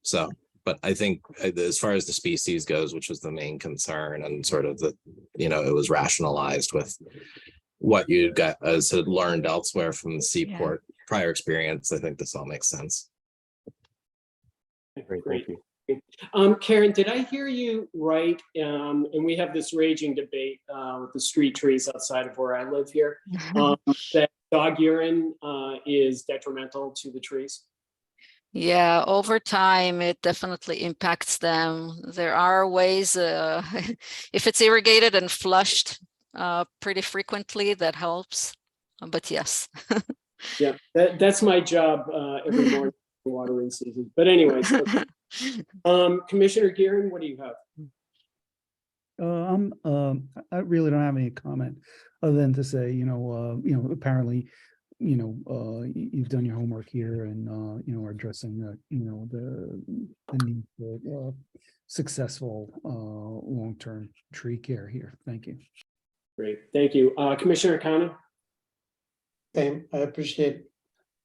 So, but I think as far as the species goes, which was the main concern, and sort of the, you know, it was rationalized with what you got as had learned elsewhere from the Seaport prior experience. I think this all makes sense. Great, thank you. Karen, did I hear you right? And we have this raging debate with the street trees outside of where I live here, that dog urine is detrimental to the trees. Yeah, over time, it definitely impacts them. There are ways, if it's irrigated and flushed pretty frequently, that helps. But yes. Yeah, that's my job every morning, watering season. But anyways, okay. Commissioner Gearan, what do you have? I really don't have any comment other than to say, apparently, you've done your homework here and, are addressing, the need for successful long-term tree care here. Thank you. Great, thank you. Commissioner Khanna? Same, I appreciate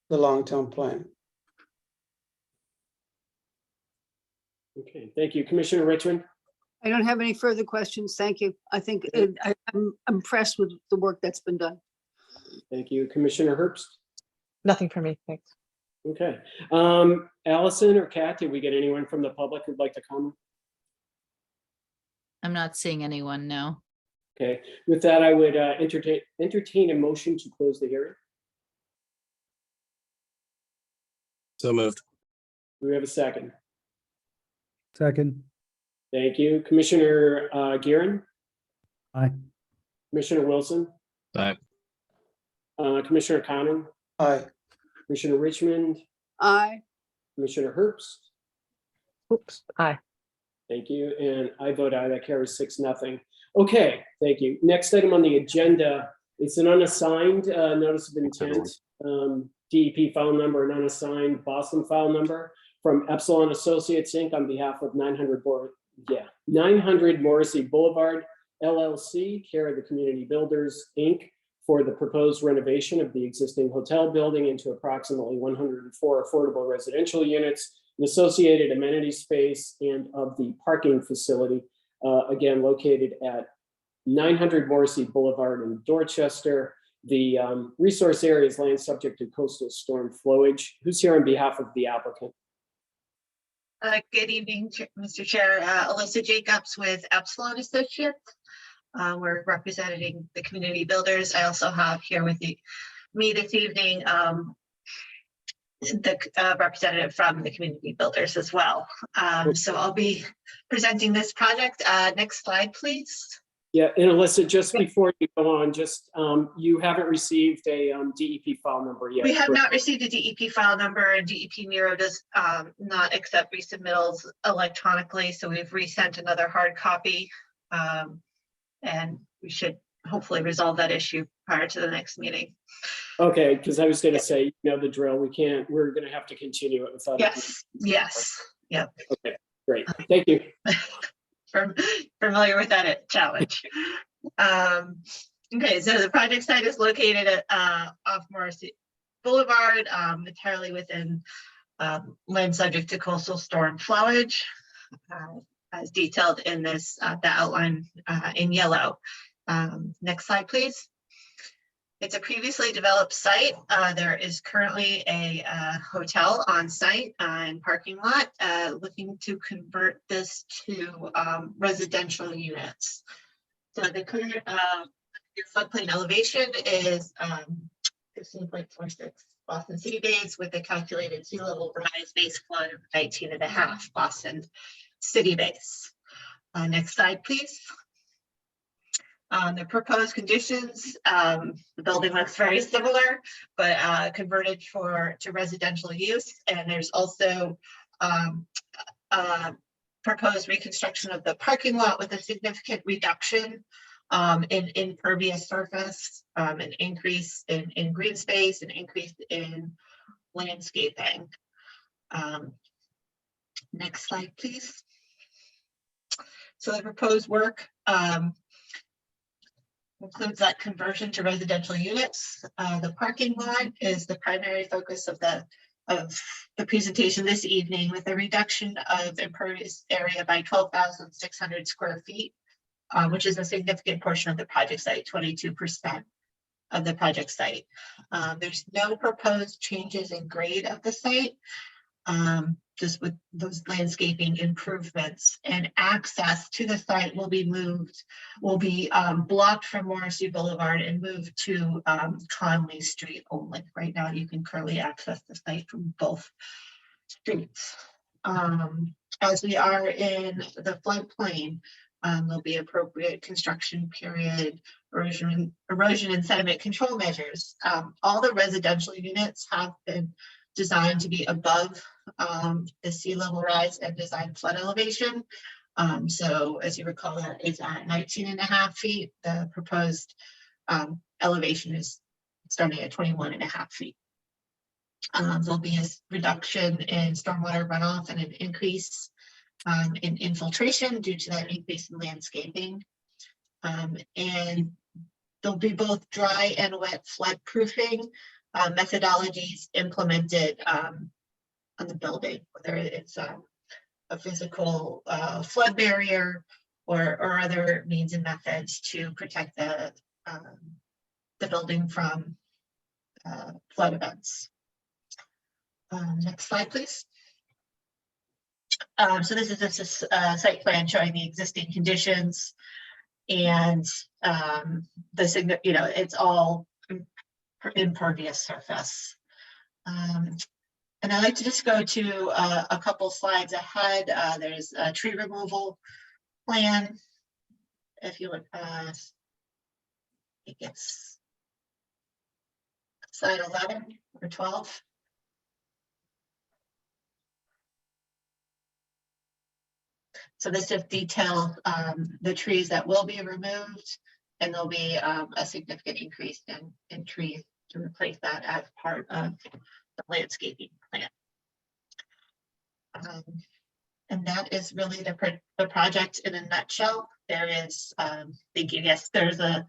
the long-term plan. Okay, thank you. Commissioner Richmond? I don't have any further questions. Thank you. I think I'm impressed with the work that's been done. Thank you. Commissioner Herbst? Nothing for me, thanks. Okay. Allison or Kat, did we get anyone from the public who'd like to comment? I'm not seeing anyone, no. Okay, with that, I would entertain a motion to close the hearing. So moved. Do we have a second? Second. Thank you. Commissioner Gearan? Aye. Commissioner Wilson? Aye. Commissioner Conan? Aye. Commissioner Richmond? Aye. Commissioner Herbst? Oops, aye. Thank you. And I vote aye. That carries 6-0. Okay, thank you. Next item on the agenda, it's an unassigned notice of intent, DEP file number, and unassigned Boston file number from Epsilon Associates, Inc. on behalf of 900 Morrissey Boulevard, LLC, care of the Community Builders, Inc., for the proposed renovation of the existing hotel building into approximately 104 affordable residential units, an associated amenity space, and of the parking facility, again, located at 900 Morrissey Boulevard in Dorchester. The resource area is land subject to coastal storm flowage. Who's here on behalf of the applicant? Good evening, Mr. Chair. Alyssa Jacobs with Epsilon Associates. We're representing the community builders. I also have here with me this evening the representative from the community builders as well. So I'll be presenting this project. Next slide, please. Yeah, and Alyssa, just before you go on, just you haven't received a DEP file number yet. We have not received a DEP file number, and DEP Nero does not accept resubmittals electronically. So we've resent another hard copy, and we should hopefully resolve that issue prior to the next meeting. Okay, because I was going to say, the drill. We're going to have to continue it without. Yes, yep. Okay, great. Thank you. Familiar with that challenge. Okay, so the project site is located at off Morrissey Boulevard, entirely within land subject to coastal storm flowage, as detailed in this the outline in yellow. Next slide, please. It's a previously developed site. There is currently a hotel on site and parking lot looking to convert this to residential units. So the current your floodplain elevation is 15.46 Boston City base with a calculated sea level rise base flood of 19.5 Boston City base. Next slide, please. The proposed conditions, the building looks very similar, but converted to residential use. And there's also proposed reconstruction of the parking lot with a significant reduction in impervious surface, an increase in green space, an increase in landscaping. Next slide, please. So the proposed work includes that conversion to residential units. The parking lot is the primary focus of the presentation this evening, with a reduction of impervious area by 12,600 square feet, which is a significant portion of the project site, 22% of the project site. There's no proposed changes in grade of the site, just with those landscaping improvements, and access to the site will be blocked from Morrissey Boulevard and moved to Conley Street only. Right now, you can currently access the site from both streets. As we are in the floodplain, there'll be appropriate construction period, erosion and sediment control measures. All the residential units have been designed to be above the sea level rise and design flood elevation. So as you recall, that is at 19.5 feet. The proposed elevation is starting at 21.5 feet. There'll be a reduction in stormwater runoff and an increase in infiltration due to that increase in landscaping. And there'll be both dry and wet flood proofing methodologies implemented on the building, whether it's a physical flood barrier or other means and methods to protect the building from flood events. Next slide, please. So this is just a site plan showing the existing conditions, and it's all impervious surface. And I'd like to just go to a couple slides ahead. There's a tree removal plan. If you look, it gets slide 11 or 12. So this just details the trees that will be removed, and there'll be a significant increase in trees to replace that as part of the landscaping plan. And that is really the project in a nutshell. There is thinking, yes, there's a,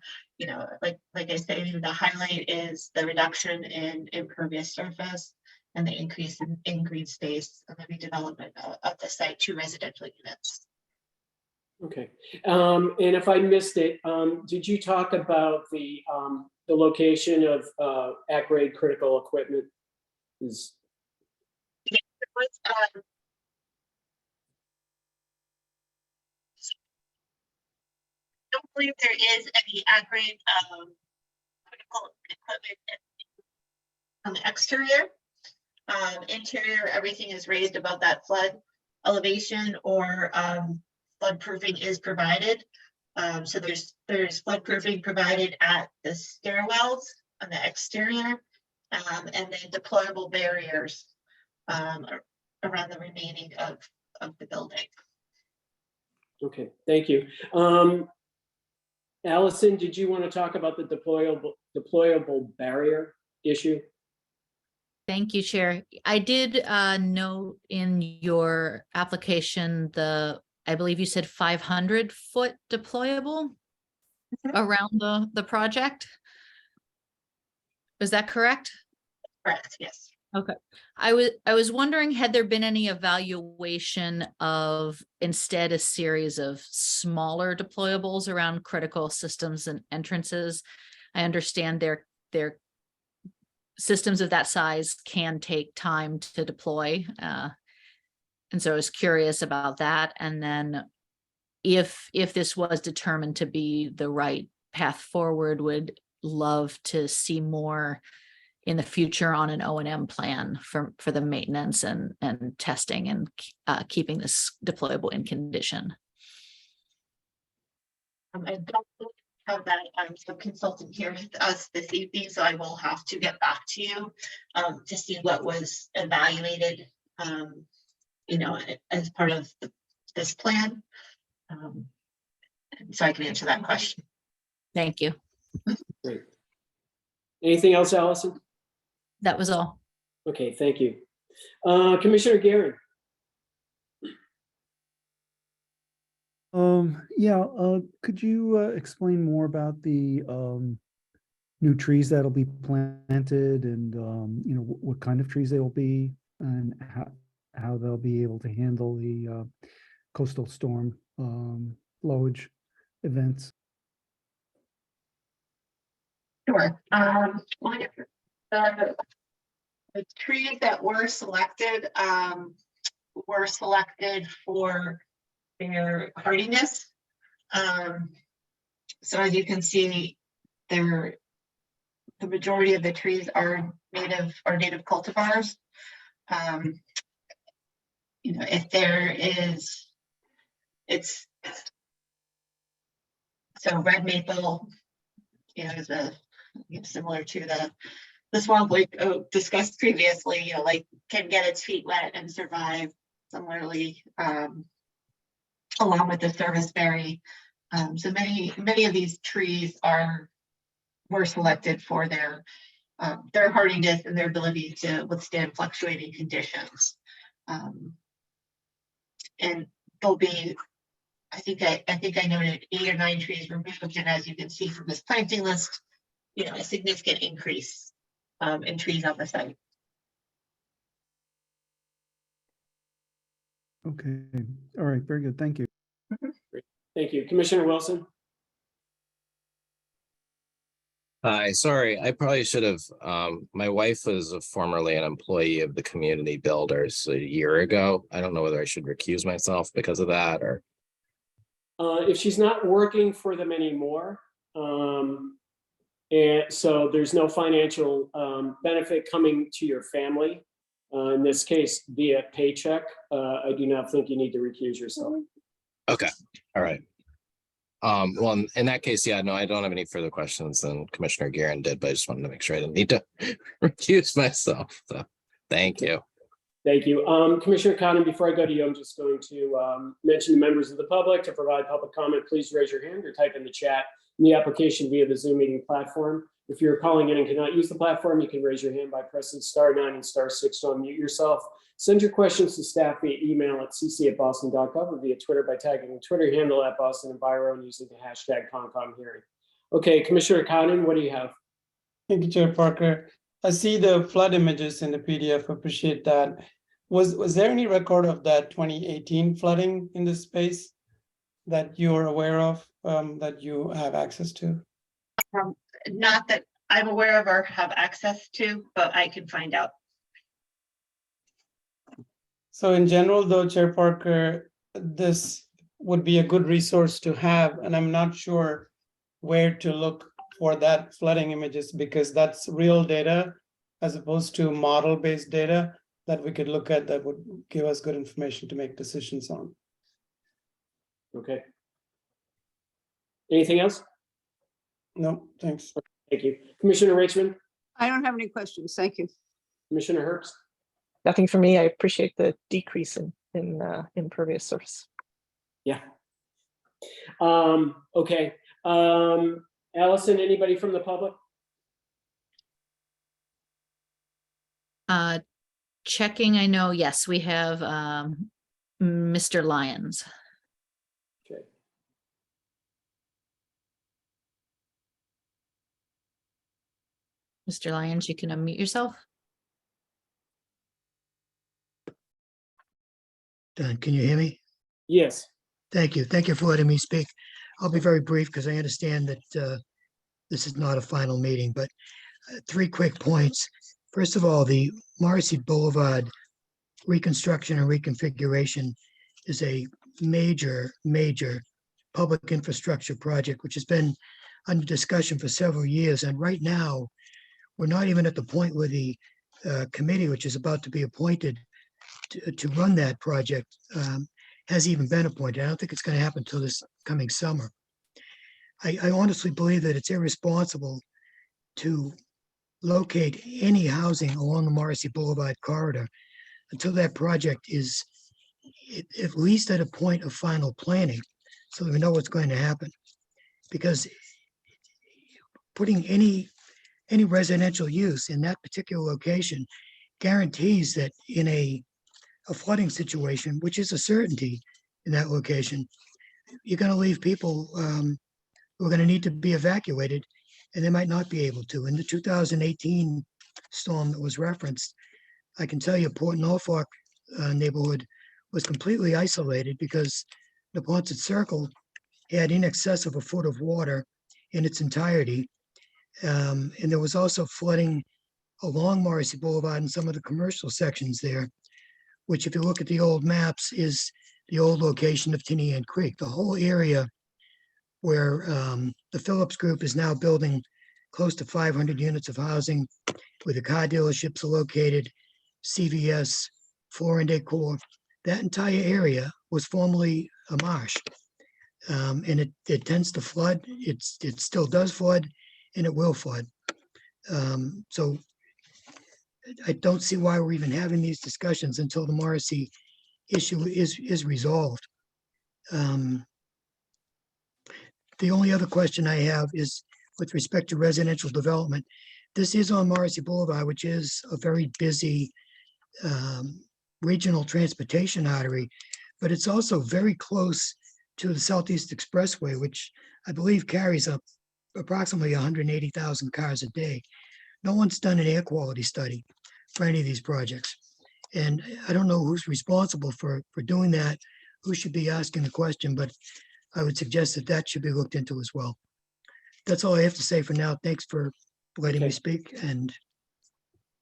like I say, the highlight is the reduction in impervious surface and the increase in green space and the redevelopment of the site to residential units. Okay, and if I missed it, did you talk about the location of at-grade critical equipment? Yeah, there was, I don't believe there is any at-grade critical equipment on the exterior. Interior, everything is raised above that flood elevation, or flood proofing is provided. So there's flood proofing provided at the stairwells on the exterior, and then deployable barriers around the remaining of the building. Okay, thank you. Allison, did you want to talk about the deployable barrier issue? Thank you, Chair. I did note in your application, I believe you said 500-foot deployable around the project. Is that correct? Correct, yes. Okay. I was wondering, had there been any evaluation of instead a series of smaller deployables around critical systems and entrances? I understand their systems of that size can take time to deploy. And so I was curious about that. And then if this was determined to be the right path forward, would love to see more in the future on an O&M plan for the maintenance and testing and keeping this deployable in condition. I don't have that consultant here with us this evening, so I will have to get back to you to see what was evaluated, as part of this plan. So I can answer that question. Thank you. Great. Anything else, Allison? That was all. Okay, thank you. Commissioner Guerin. Could you explain more about the new trees that'll be planted and what kind of trees they will be and how they'll be able to handle the coastal storm flowage events? Sure. The trees that were selected for their hardiness. So as you can see, the majority of the trees are native cultivars. If there is, it's so red maple, is similar to the swamp lake oak discussed previously, can get its feet wet and survive. Similarly, along with the serviceberry. So many of these trees were selected for their hardiness and their ability to withstand fluctuating conditions. And there'll be, I think I noted 8 or 9 trees removed, and as you can see from this planting list, a significant increase in trees on the site. Okay, all right, very good, thank you. Thank you. Commissioner Wilson? Hi, sorry, I probably should have, my wife was formerly an employee of the Community Builders a year ago. I don't know whether I should recuse myself because of that or. If she's not working for them anymore, and so there's no financial benefit coming to your family, in this case via paycheck, I do not think you need to recuse yourself. Okay, all right. Well, in that case, yeah, no, I don't have any further questions than Commissioner Guerin did, but I just wanted to make sure I didn't need to recuse myself. So thank you. Thank you. Commissioner Conan, before I go to you, I'm just going to mention to members of the public to provide public comment. Please raise your hand or type in the chat in the application via the Zoom meeting platform. If you're calling in and cannot use the platform, you can raise your hand by pressing *9 and *6 to unmute yourself. Send your questions to staff via email at cc@boston.gov or via Twitter by tagging the Twitter handle @BostonEnviro and using the hashtag ConComHearing. Okay, Commissioner Conan, what do you have? Thank you, Chair Parker. I see the flood images in the PDF, appreciate that. Was there any record of that 2018 flooding in this space that you're aware of, that you have access to? Not that I'm aware of or have access to, but I can find out. So in general, though, Chair Parker, this would be a good resource to have, and I'm not sure where to look for that flooding images because that's real data as opposed to model-based data that we could look at that would give us good information to make decisions on. Okay. Anything else? No, thanks. Thank you. Commissioner Richmond? I don't have any questions. Thank you. Commissioner Herbst? Nothing for me. I appreciate the decrease in impervious surface. Yeah. Okay. Allison, anybody from the public? Checking, I know, yes, we have Mr. Lyons. Okay. Mr. Lyons, you can unmute yourself. Done. Can you hear me? Yes. Thank you. Thank you for letting me speak. I'll be very brief because I understand that this is not a final meeting, but Three quick points. First of all, the Morrissey Boulevard reconstruction and reconfiguration is a major public infrastructure project, which has been under discussion for several years. And right now, we're not even at the point where the committee, which is about to be appointed to run that project, has even been appointed. I don't think it's going to happen until this coming summer. I honestly believe that it's irresponsible to locate any housing along the Morrissey Boulevard corridor until that project is at least at a point of final planning, so that we know what's going to happen. Because putting any residential use in that particular location guarantees that in a flooding situation, which is a certainty in that location, you're going to leave people who are going to need to be evacuated, and they might not be able to. In the 2018 storm that was referenced, I can tell you Port Norfolk neighborhood was completely isolated because the Neponset Circle had in excess of a foot of water in its entirety. And there was also flooding along Morrissey Boulevard and some of the commercial sections there, which if you look at the old maps is the old location of Tinian Creek. The whole area where the Phillips Group is now building close to 500 units of housing, where the car dealerships are located, CVS, Floor and Decor, that entire area was formerly a marsh. And it tends to flood. It still does flood, and it will flood. So I don't see why we're even having these discussions until the Morrissey issue is resolved. The only other question I have is with respect to residential development. This is on Morrissey Boulevard, which is a very busy regional transportation artery, but it's also very close to the Southeast Expressway, which I believe carries up approximately 180,000 cars a day. No one's done an air quality study for any of these projects. And I don't know who's responsible for doing that, who should be asking the question, but I would suggest that that should be looked into as well. That's all I have to say for now. Thanks for letting me speak, and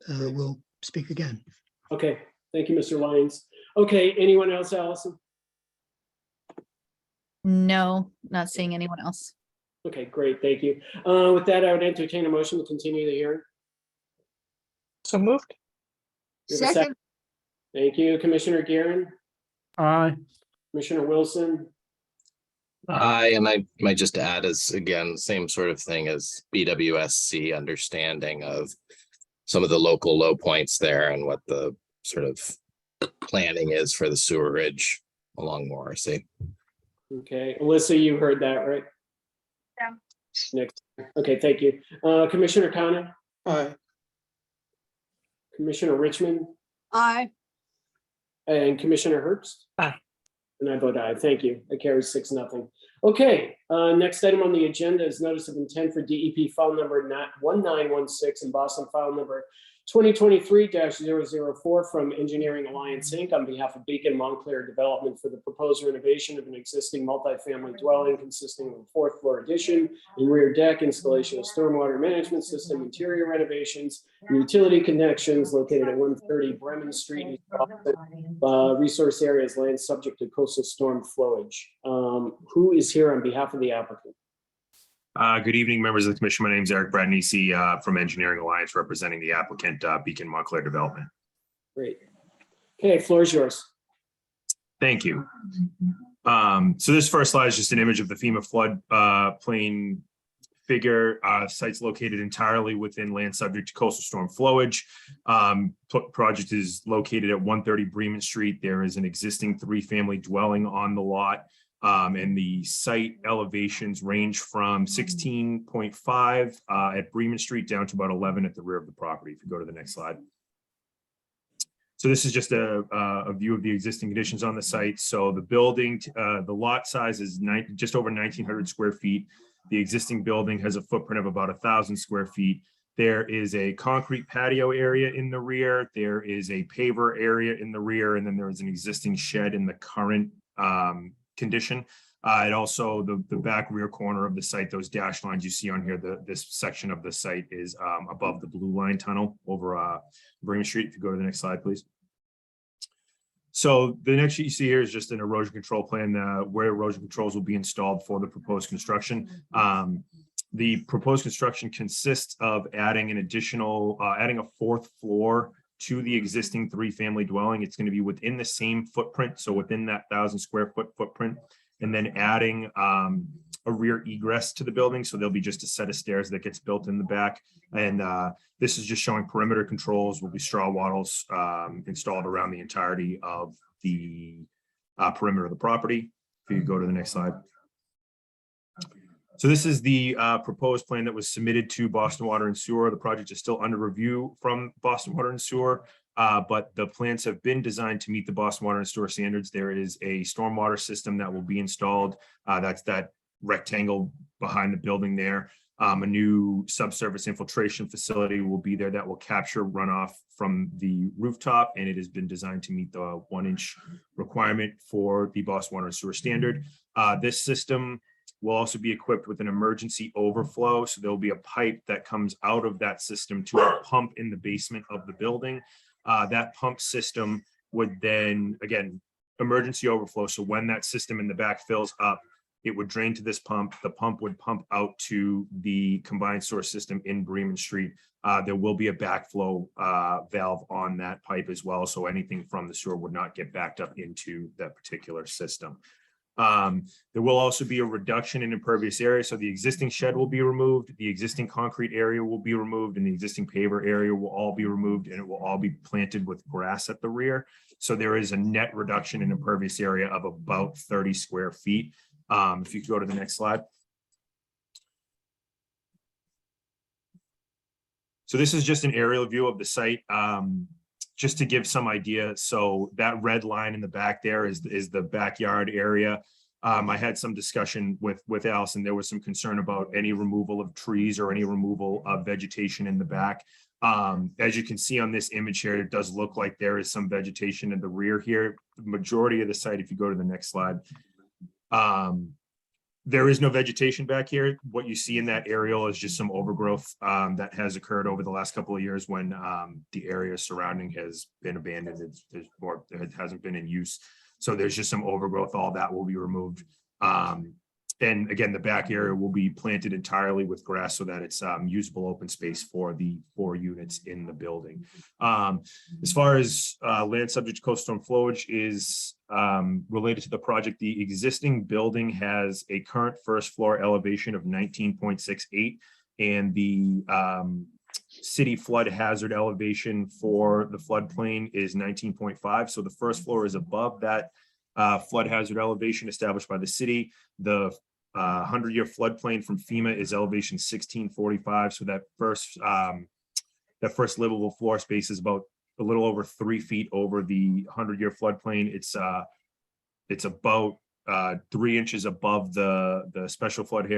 we'll speak again. Okay, thank you, Mr. Lyons. Okay, anyone else, Allison? No, not seeing anyone else. Okay, great, thank you. With that, I would entertain a motion to continue the hearing. So moved. We have a Second. Thank you, Commissioner Guerin, Aye. Commissioner Wilson. And I might just add as, again, same sort of thing as BWSC understanding of some of the local low points there and what the sort of planning is for the sewerage along Morrissey. Okay, Alyssa, you heard that, right? Yeah. Next, okay, thank you. Commissioner Khanna, Aye. Commissioner Richmond, Aye. and Commissioner Herbst? Aye. And I vote aye. Thank you. That carries 6-0. Okay, next item on the agenda is notice of intent for DEP file number 1916 and Boston file number 2023-004 from Engineering Alliance Inc. on behalf of Beacon Montclair Development for the proposed renovation of an existing multifamily dwelling consisting of a 4th floor addition and rear deck, installation of stormwater management system, interior renovations, and utility connections located at 130 Bremen Street, East Boston. Resource areas land subject to coastal storm flowage. Who is here on behalf of the applicant? Good evening, members of the commission. My name is Eric Bradnisi from Engineering Alliance, representing the applicant Beacon Montclair Development. Great. Okay, floor is yours. Thank you. So this first slide is just an image of the FEMA flood plain figure. Site's located entirely within land subject to coastal storm flowage. Project is located at 130 Bremen Street. There is an existing 3-family dwelling on the lot. And the site elevations range from 16.5 at Bremen Street down to about 11 at the rear of the property. If you go to the next slide. So this is just a view of the existing conditions on the site. So the building, the lot size is just over 1,900 square feet. The existing building has a footprint of about 1,000 square feet. There is a concrete patio area in the rear. There is a paver area in the rear, and then there is an existing shed in the current condition. And also the back rear corner of the site, those dashed lines you see on here, this section of the site is above the blue line tunnel over Bremen Street. If you go to the next slide, please. So the next sheet you see here is just an erosion control plan where erosion controls will be installed for the proposed construction. The proposed construction consists of adding an additional, adding a 4th floor to the existing 3-family dwelling. It's going to be within the same footprint, so within that 1,000 square foot footprint, and then adding a rear egress to the building. So there'll be just a set of stairs that gets built in the back. And this is just showing perimeter controls. Will be straw wattles installed around the entirety of the perimeter of the property. If you go to the next slide. So this is the proposed plan that was submitted to Boston Water and Sewer. The project is still under review from Boston Water and Sewer, but the plans have been designed to meet the Boston Water and Sewer standards. There is a stormwater system that will be installed. That's that rectangle behind the building there. A new subsurface infiltration facility will be there that will capture runoff from the rooftop, and it has been designed to meet the 1-inch requirement for the Boston Water and Sewer standard. This system will also be equipped with an emergency overflow. So there'll be a pipe that comes out of that system to a pump in the basement of the building. That pump system would then, again, emergency overflow. So when that system in the back fills up, it would drain to this pump. The pump would pump out to the combined source system in Bremen Street. There will be a backflow valve on that pipe as well. So anything from the sewer would not get backed up into that particular system. There will also be a reduction in impervious area. So the existing shed will be removed, the existing concrete area will be removed, and the existing paver area will all be removed, and it will all be planted with grass at the rear. So there is a net reduction in impervious area of about 30 square feet. If you could go to the next slide. So this is just an aerial view of the site. Just to give some idea, so that red line in the back there is the backyard area. I had some discussion with Allison. There was some concern about any removal of trees or any removal of vegetation in the back. As you can see on this image here, it does look like there is some vegetation in the rear here. The majority of the site, if you go to the next slide, there is no vegetation back here. What you see in that aerial is just some overgrowth that has occurred over the last couple of years when the area surrounding has been abandoned. It hasn't been in use. So there's just some overgrowth. All that will be removed. And again, the back area will be planted entirely with grass so that it's usable open space for the 4 units in the building. As far as land subject to coastal storm flowage is related to the project, the existing building has a current first floor elevation of 19.68, and the city flood hazard elevation for the floodplain is 19.5. So the first floor is above that flood hazard elevation established by the city. The 100-year floodplain from FEMA is elevation 1645. So that first livable floor space is about a little over 3 feet over the 100-year floodplain. It's about 3 inches above the special flood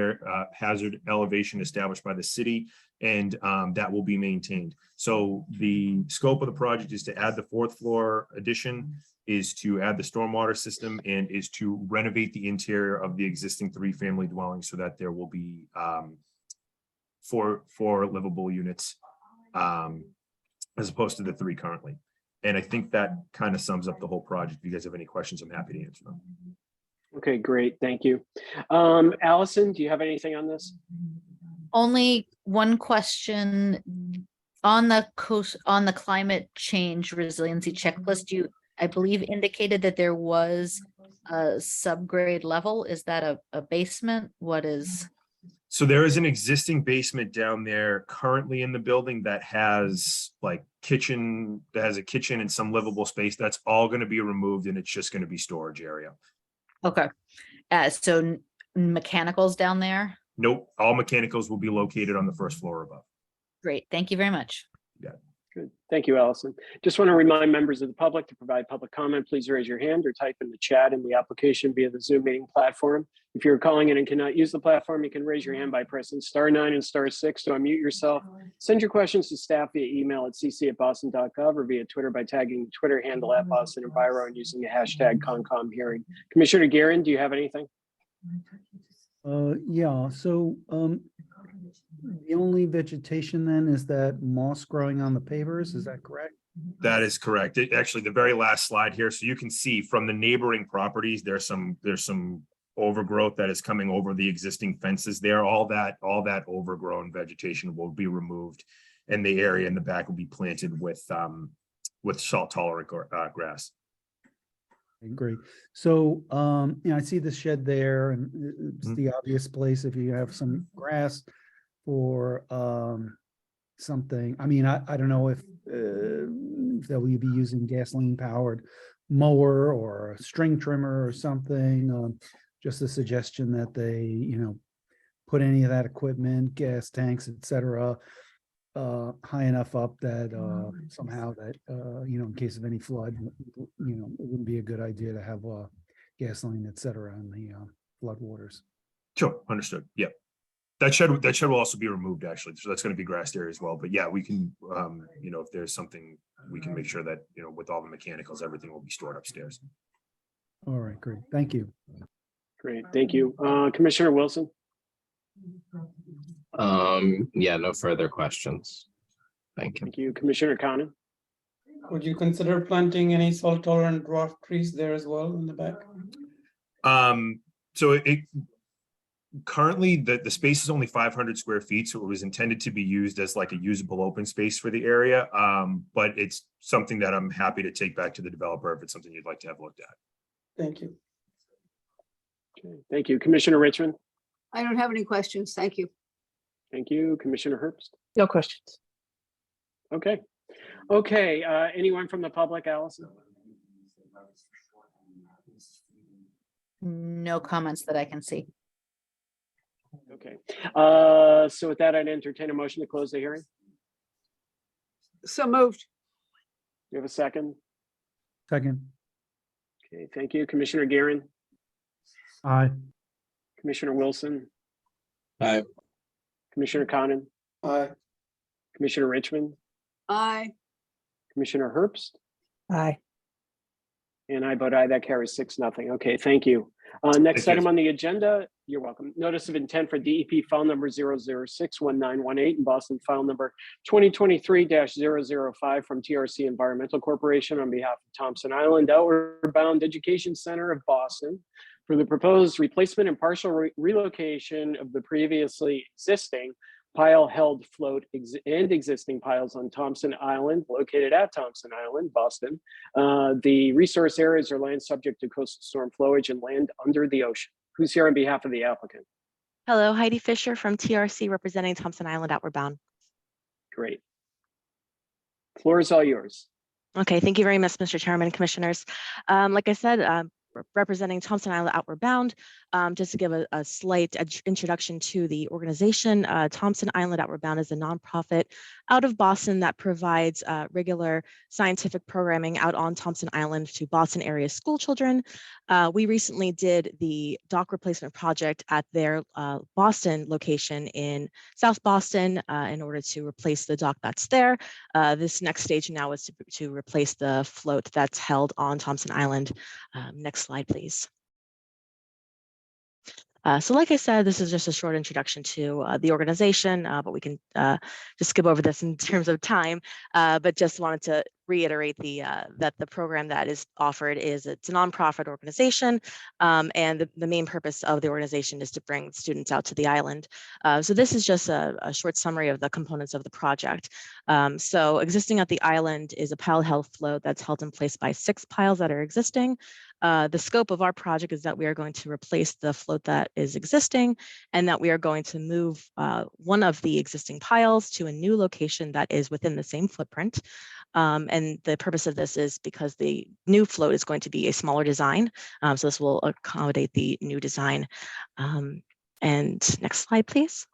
hazard elevation established by the city, and that will be maintained. So the scope of the project is to add the 4th floor addition, is to add the stormwater system, and is to renovate the interior of the existing 3-family dwelling so that there will be 4 livable units as opposed to the 3 currently. And I think that kind of sums up the whole project. If you guys have any questions, I'm happy to answer them. Okay, great. Thank you. Allison, do you have anything on this? Only one question on the climate change resiliency checklist. You, I believe, indicated that there was a subgrade level. Is that a basement? What is? So there is an existing basement down there currently in the building that has a kitchen and some livable space. That's all going to be removed, and it's just going to be storage area. Okay. So mechanicals down there? Nope. All mechanicals will be located on the first floor above. Great. Thank you very much. Yeah. Good. Thank you, Allison. Just want to remind members of the public to provide public comment. Please raise your hand or type in the chat in the application via the Zoom meeting platform. If you're calling in and cannot use the platform, you can raise your hand by pressing *9 and *6 to unmute yourself. Send your questions to staff via email at cc@boston.gov or via Twitter by tagging Twitter handle @BostonEnviro and using the hashtag ConcomHearing. Commissioner Guerin, do you have anything? Yeah, so the only vegetation then is that moss growing on the pavers, is that correct? That is correct. Actually, the very last slide here, so you can see from the neighboring properties, there's some overgrowth that is coming over the existing fences there. All that overgrown vegetation will be removed, and the area in the back will be planted with salt tolerant grass. Great. So, I see the shed there, and it's the obvious place if you have some grass for something. I mean, I don't know if they'll be using gasoline powered mower or a string trimmer or something. Just a suggestion that they, put any of that equipment, gas tanks, etc., high enough up that somehow that in case of any flood, it wouldn't be a good idea to have gasoline, etc., in the flood waters. Sure, understood. Yeah. That shed will also be removed, actually. So that's going to be grassed area as well. But yeah, we can, if there's something, we can make sure that, with all the mechanicals, everything will be stored upstairs. All right, great. Thank you. Great, thank you. Commissioner Wilson? Yeah, no further questions. Thank you. Thank you. Commissioner Conan? Would you consider planting any salt tolerant dwarf trees there as well in the back? So currently the space is only 500 square feet, so it was intended to be used as like a usable open space for the area. But it's something that I'm happy to take back to the developer if it's something you'd like to have looked at. Thank you. Okay, thank you. Commissioner Richmond? I don't have any questions. Thank you. Thank you. Commissioner Herbst? No questions. Okay. Anyone from the public, Allison? No comments that I can see. Okay. So with that, I'd entertain a motion to close the hearing. So moved. You have a second? Second. Okay, thank you. Commissioner Guerin? Aye. Commissioner Wilson? Aye. Commissioner Conan? Aye. Commissioner Richmond? Aye. Commissioner Herbst? Aye. And I vote aye. That carries 6-0. Okay, thank you. Next Thank you. item on the agenda, you're welcome. Notice of intent for DEP file number 0061918 and Boston file number 2023-005 from TRC Environmental Corporation on behalf of Thompson Island Outward Bound Education Center of Boston for the proposed replacement and partial relocation of the previously existing pile held float and existing piles on Thompson Island, located at Thompson Island, Boston. The resource areas are land subject to coastal storm flowage and land under the ocean. Who's here on behalf of the applicant? Hello, Heidi Fisher from TRC representing Thompson Island Outward Bound. Great. Floor is all yours. Okay, thank you very much, Mr. Chairman, Commissioners. Like I said, representing Thompson Island Outward Bound, just to give a slight introduction to the organization. Thompson Island Outward Bound is a nonprofit out of Boston that provides regular scientific programming out on Thompson Island to Boston area school children. We recently did the dock replacement project at their Boston location in South Boston in order to replace the dock that's there. This next stage now is to replace the float that's held on Thompson Island. Next slide, please. So like I said, this is just a short introduction to the organization, but we can just skip over this in terms of time, but just wanted to reiterate that the program that is offered it's a nonprofit organization, and the main purpose of the organization is to bring students out to the island. So this is just a short summary of the components of the project. So existing at the island is a pile held float that's held in place by 6 piles that are existing. The scope of our project is that we are going to replace the float that is existing, and that we are going to move one of the existing piles to a new location that is within the same footprint. And the purpose of this is because the new float is going to be a smaller design. So this will accommodate the new design. And next slide, please.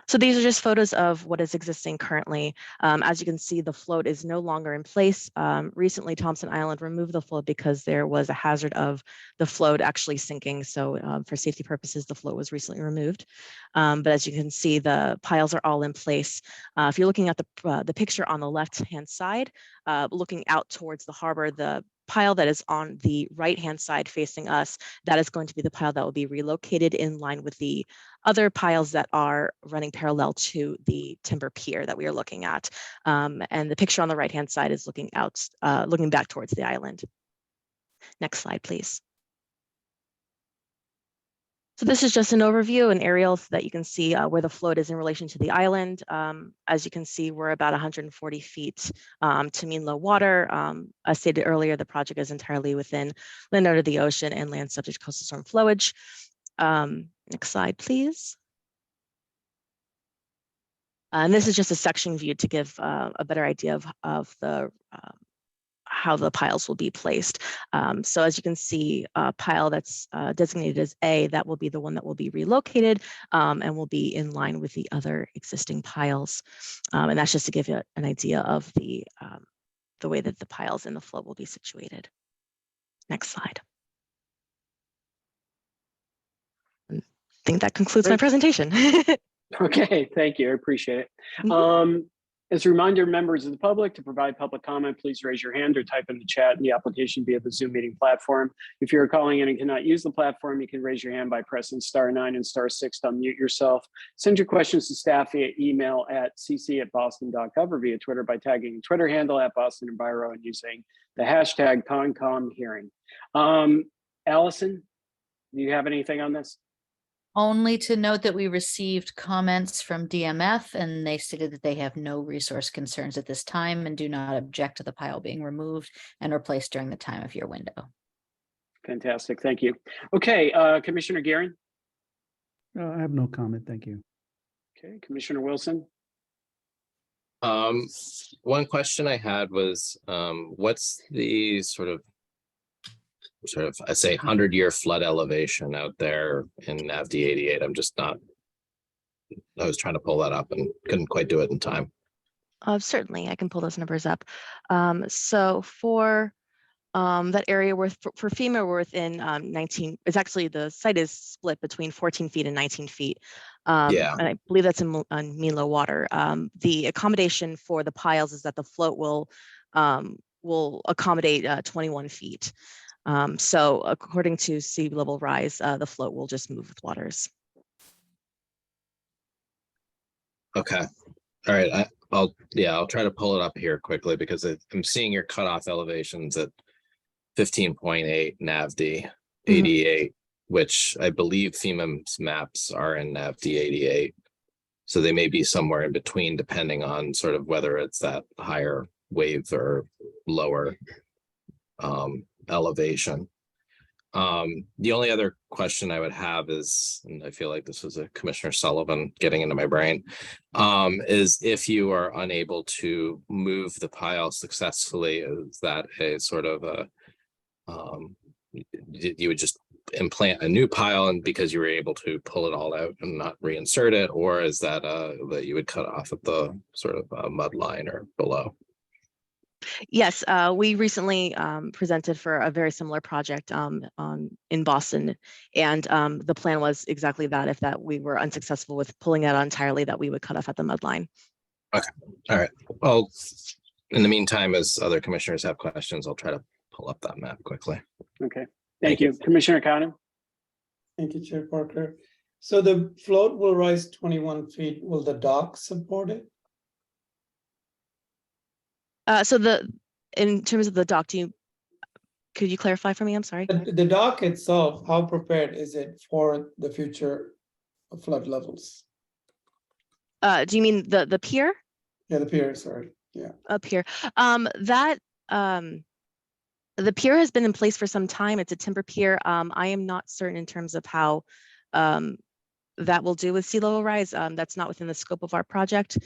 So these are just photos of what is existing currently. As you can see, the float is no longer in place. Recently, Thompson Island removed the float because there was a hazard of the float actually sinking. So for safety purposes, the float was recently removed. But as you can see, the piles are all in place. If you're looking at the picture on the left-hand side, looking out towards the harbor, the pile that is on the right-hand side facing us, that is going to be the pile that will be relocated in line with the other piles that are running parallel to the timber pier that we are looking at. And the picture on the right-hand side is looking out, looking back towards the island. Next slide, please. So this is just an overview, an aerial, so that you can see where the float is in relation to the island. As you can see, we're about 140 feet to mean low water. As stated earlier, the project is entirely within land under the ocean and land subject to coastal storm flowage. Next slide, please. And this is just a section view to give a better idea of the how the piles will be placed. So as you can see, a pile that's designated as A, that will be the one that will be relocated and will be in line with the other existing piles. And that's just to give you an idea of the way that the piles in the float will be situated. Next slide. I think that concludes my presentation. Okay, thank you. I appreciate it. As a reminder, members of the public, to provide public comment, please raise your hand or type in the chat in the application via the Zoom meeting platform. If you're calling in and cannot use the platform, you can raise your hand by pressing *9 and *6 to unmute yourself. Send your questions to staff via email at cc@boston.gov or via Twitter by tagging Twitter handle @BostonEnviro and using the hashtag ConComHearing. Allison, do you have anything on this? Only to note that we received comments from DMF and they stated that they have no resource concerns at this time and do not object to the pile being removed and replaced during the time of your window. Fantastic, thank you. Okay, Commissioner Gearing. I have no comment, thank you. Okay, Commissioner Wilson. One question I had was, what's the sort of, I say 100-year flood elevation out there in NAVD 88? I'm just not, I was trying to pull that up and couldn't quite do it in time. Certainly, I can pull those numbers up. So for that area for FEMA, we're within 19, it's actually, the site is split between 14 feet and 19 feet. Yeah. And I believe that's in mean low water. The accommodation for the piles is that the float will accommodate 21 feet. So according to sea level rise, the float will just move with waters. Okay. All right. I'll try to pull it up here quickly because I'm seeing your cutoff elevations at 15.8 NAVD 88, which I believe FEMA's maps are in NAVD 88. So they may be somewhere in between, depending on sort of whether it's that higher wave or lower elevation. The only other question I would have is, and I feel like this was a Commissioner Sullivan getting into my brain, is if you are unable to move the pile successfully, is that a sort of a, you would just implant a new pile and because you were able to pull it all out and not reinsert it, or is that that you would cut off at the sort of mud line or below? Yes, we recently presented for a very similar project in Boston, and the plan was exactly that. If we were unsuccessful with pulling it out entirely, that we would cut off at the mud line. Okay, all right. Well, in the meantime, as other commissioners have questions, I'll try to pull up that map quickly. Okay, thank you. Commissioner Conan. Thank you, Chair Parker. So the float will rise 21 feet. Will the dock support it? So in terms of the dock, could you clarify for me? I'm sorry. The dock itself, how prepared is it for the future flood levels? Do you mean the pier? Yeah, the pier, sorry. Yeah. A pier. The pier has been in place for some time. It's a timber pier. I am not certain in terms of how that will do with sea level rise. That's not within the scope of our project.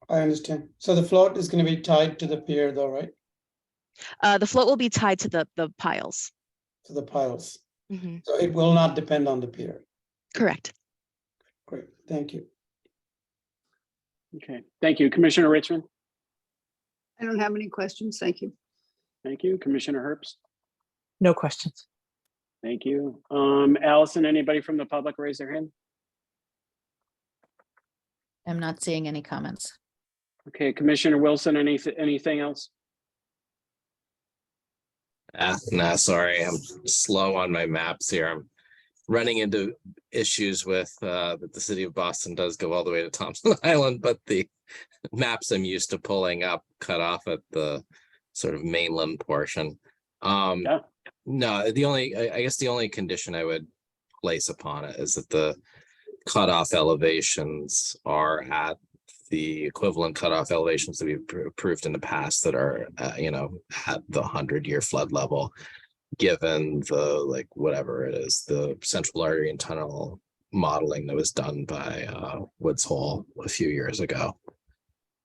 I understand. So the float is going to be tied to the pier though, right? The float will be tied to the piles. To the piles. Mm-hmm. So it will not depend on the pier. Correct. Great, thank you. Okay, thank you. Commissioner Richmond. I don't have any questions. Thank you. Thank you. Commissioner Herbst. No questions. Thank you. Allison, anybody from the public raise their hand? I'm not seeing any comments. Okay, Commissioner Wilson, anything else? Nah, sorry, I'm slow on my maps here. I'm running into issues with that the city of Boston does go all the way to Thompson Island, but the maps I'm used to pulling up cut off at the sort of mainland portion. Yeah. No, I guess the only condition I would place upon it is that the cutoff elevations are at the equivalent cutoff elevations that we've approved in the past that are, you know, at the 100-year flood level, given the, like, whatever it is, the central artery and tunnel modeling that was done by Woods Hole a few years ago,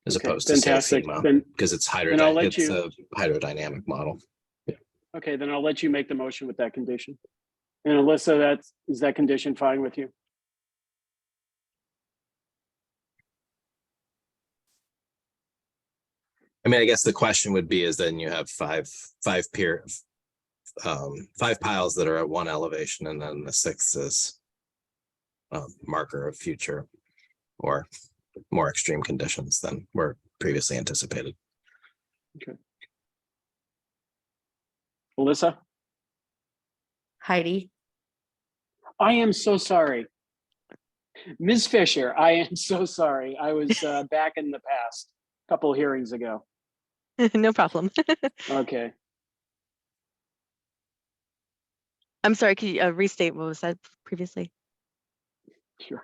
as Okay, opposed to fantastic. Then- because it's then I'll let it's you- a hydrodynamic model. Okay, then I'll let you make the motion with that condition. And Alyssa, is that condition fine with you? I mean, I guess the question would be is then you have five piles that are at one elevation, and then the sixth is a marker of future or more extreme conditions than were previously anticipated. Okay. Alyssa? Heidi, I am so sorry. Ms. Fisher, I am so sorry. I was back in the past, a couple hearings ago. no problem. Okay. I'm sorry, could you restate what was said previously? Sure.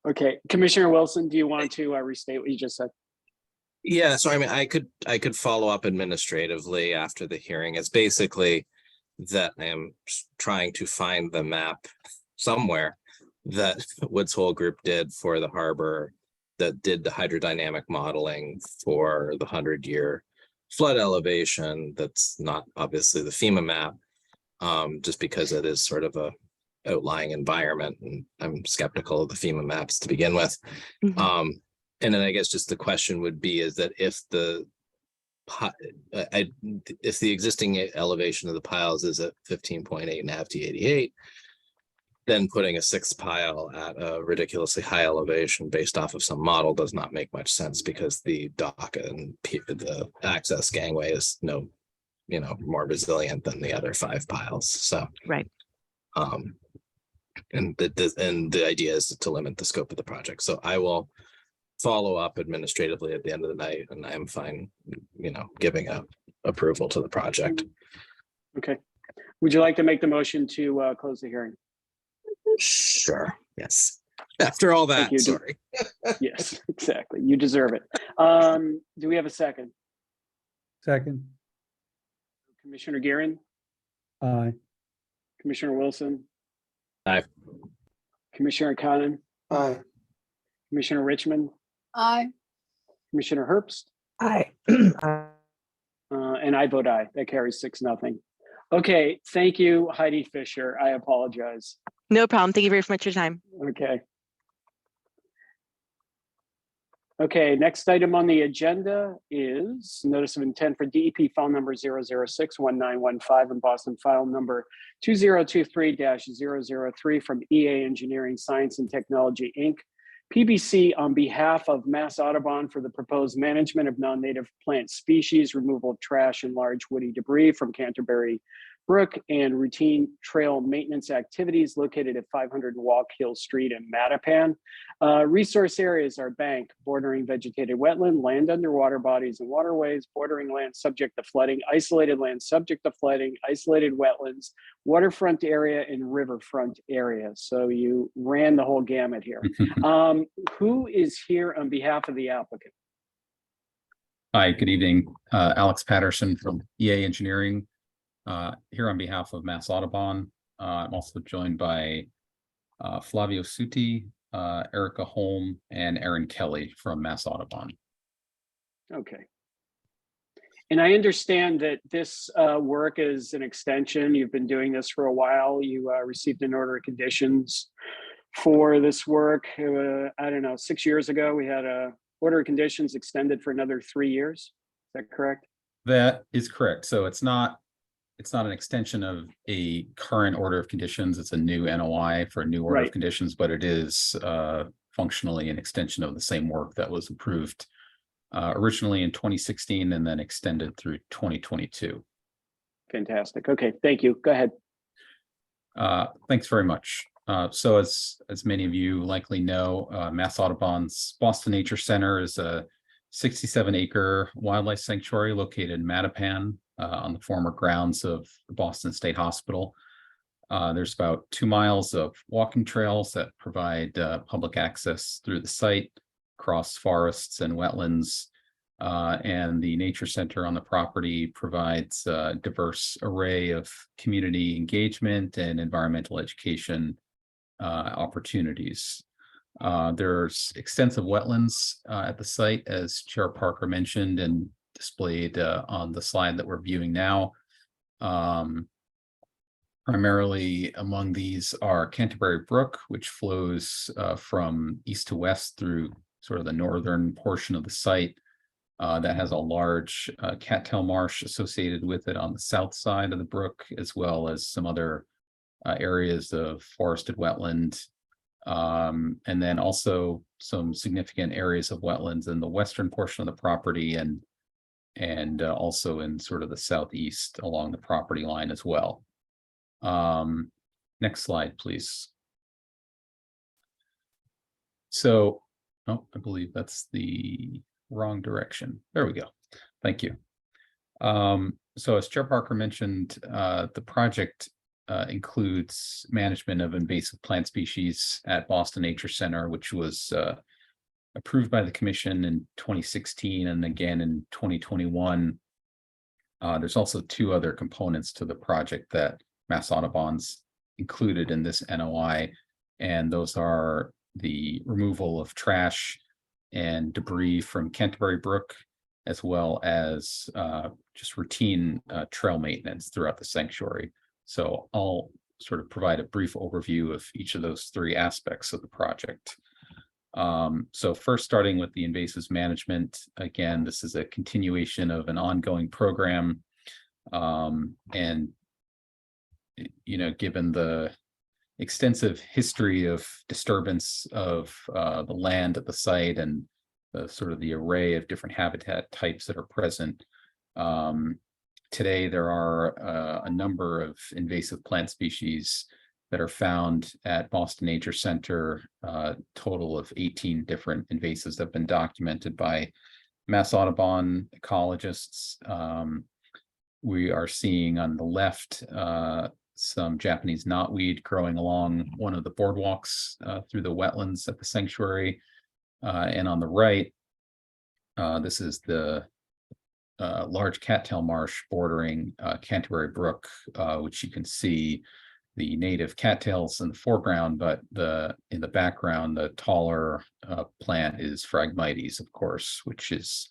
Okay, Commissioner Wilson, do you want to restate what you just said? Yeah, so I mean, I could follow up administratively after the hearing. It's basically that I am trying to find the map somewhere that Woods Hole Group did for the harbor, that did the hydrodynamic modeling for the 100-year flood elevation. That's not obviously the FEMA map, just because it is sort of a outlying environment, and I'm skeptical of the FEMA maps to begin with. And then I guess just the question would be is that if the existing elevation of the piles is at 15.8 and a half to 88, then putting a sixth pile at a ridiculously high elevation based off of some model does not make much sense, because the dock and the access gangway is more resilient than the other 5 piles. So right. And the idea is to limit the scope of the project. So I will follow up administratively at the end of the night, and I am fine, giving approval to the project. Okay. Would you like to make the motion to close the hearing? Sure. Yes. After all that, Thank you. sorry. Yes, exactly. You deserve it. Do we have a second? Second. Commissioner Gearon, Aye. Commissioner Wilson, Aye. Commissioner Conan, Aye. Commissioner Richmond, Aye. Commissioner Herbst, Aye. and I vote aye. That carries 6-0. Okay, thank you, Heidi Fisher. I apologize. No problem. Thank you very much for your time. Okay. Okay, next item on the agenda is notice of intent for DEP file number 0061915 and Boston file number 2023-003 from EA Engineering Science and Technology, Inc. PBC on behalf of Mass Audubon for the proposed management of non-native plant species, removal of trash and large woody debris from Canterbury Brook, and routine trail maintenance activities located at 500 Walk Hill Street in Mattapan. Resource areas are bank, bordering vegetated wetland, land underwater bodies and waterways, bordering land subject to flooding, isolated land subject to flooding, isolated wetlands, waterfront area, and riverfront area. So you ran the whole gamut here. Who is here on behalf of the applicant? Hi, good evening. Alex Patterson from EA Engineering. Here on behalf of Mass Audubon. I'm also joined by Flavio Suti, Erica Holm, and Aaron Kelly from Mass Audubon. Okay. And I understand that this work is an extension. You've been doing this for a while. You received an order of conditions for this work. I don't know, 6 years ago, we had a order of conditions extended for another 3 years. Is that correct? That is correct. So it's not an extension of a current order of conditions. It's a new NOI for a new order of conditions, but it is functionally an extension of the same work that was approved originally in 2016 and then extended through 2022. Fantastic. Okay, thank you. Go ahead. Thanks very much. So as many of you likely know, Mass Audubon's Boston Nature Center is a 67-acre wildlife sanctuary located in Mattapan on the former grounds of the Boston State Hospital. There's about 2 miles of walking trails that provide public access through the site, across forests and wetlands. And the Nature Center on the property provides a diverse array of community engagement and environmental education opportunities. There's extensive wetlands at the site, as Chair Parker mentioned and displayed on the slide that we're viewing now. Primarily among these are Canterbury Brook, which flows from east to west through sort of the northern portion of the site. That has a large cattail marsh associated with it on the south side of the brook, as well as some other areas of forested wetland. And then also some significant areas of wetlands in the western portion of the property and also in sort of the southeast along the property line as well. Next slide, please. So, oh, I believe that's the wrong direction. There we go. Thank you. So as Chair Parker mentioned, the project includes management of invasive plant species at Boston Nature Center, which was approved by the Commission in 2016 and again in 2021. There's also 2 other components to the project that Mass Audubon's included in this NOI, and those are the removal of trash and debris from Canterbury Brook, as well as just routine trail maintenance throughout the sanctuary. So I'll sort of provide a brief overview of each of those 3 aspects of the project. So first, starting with the invasives management, again, this is a continuation of an ongoing program. And, you know, given the extensive history of disturbance of the land at the site and sort of the array of different habitat types that are present. Today, there are a number of invasive plant species that are found at Boston Nature Center. Total of 18 different invasives have been documented by Mass Audubon ecologists. We are seeing on the left some Japanese knotweed growing along one of the boardwalks through the wetlands at the sanctuary. And on the right, this is the large cattail marsh bordering Canterbury Brook, which you can see the native cattails in the foreground, but in the background, the taller plant is Phragmites, of course, which is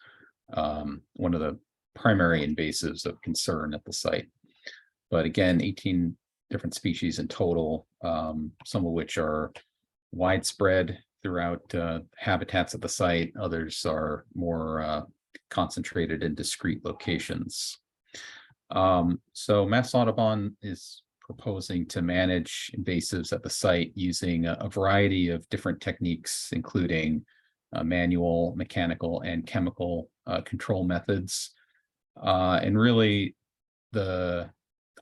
one of the primary invasives of concern at the site. But again, 18 different species in total, some of which are widespread throughout habitats at the site. Others are more concentrated in discrete locations. So Mass Audubon is proposing to manage invasives at the site using a variety of different techniques, including manual, mechanical, and chemical control methods. And really, the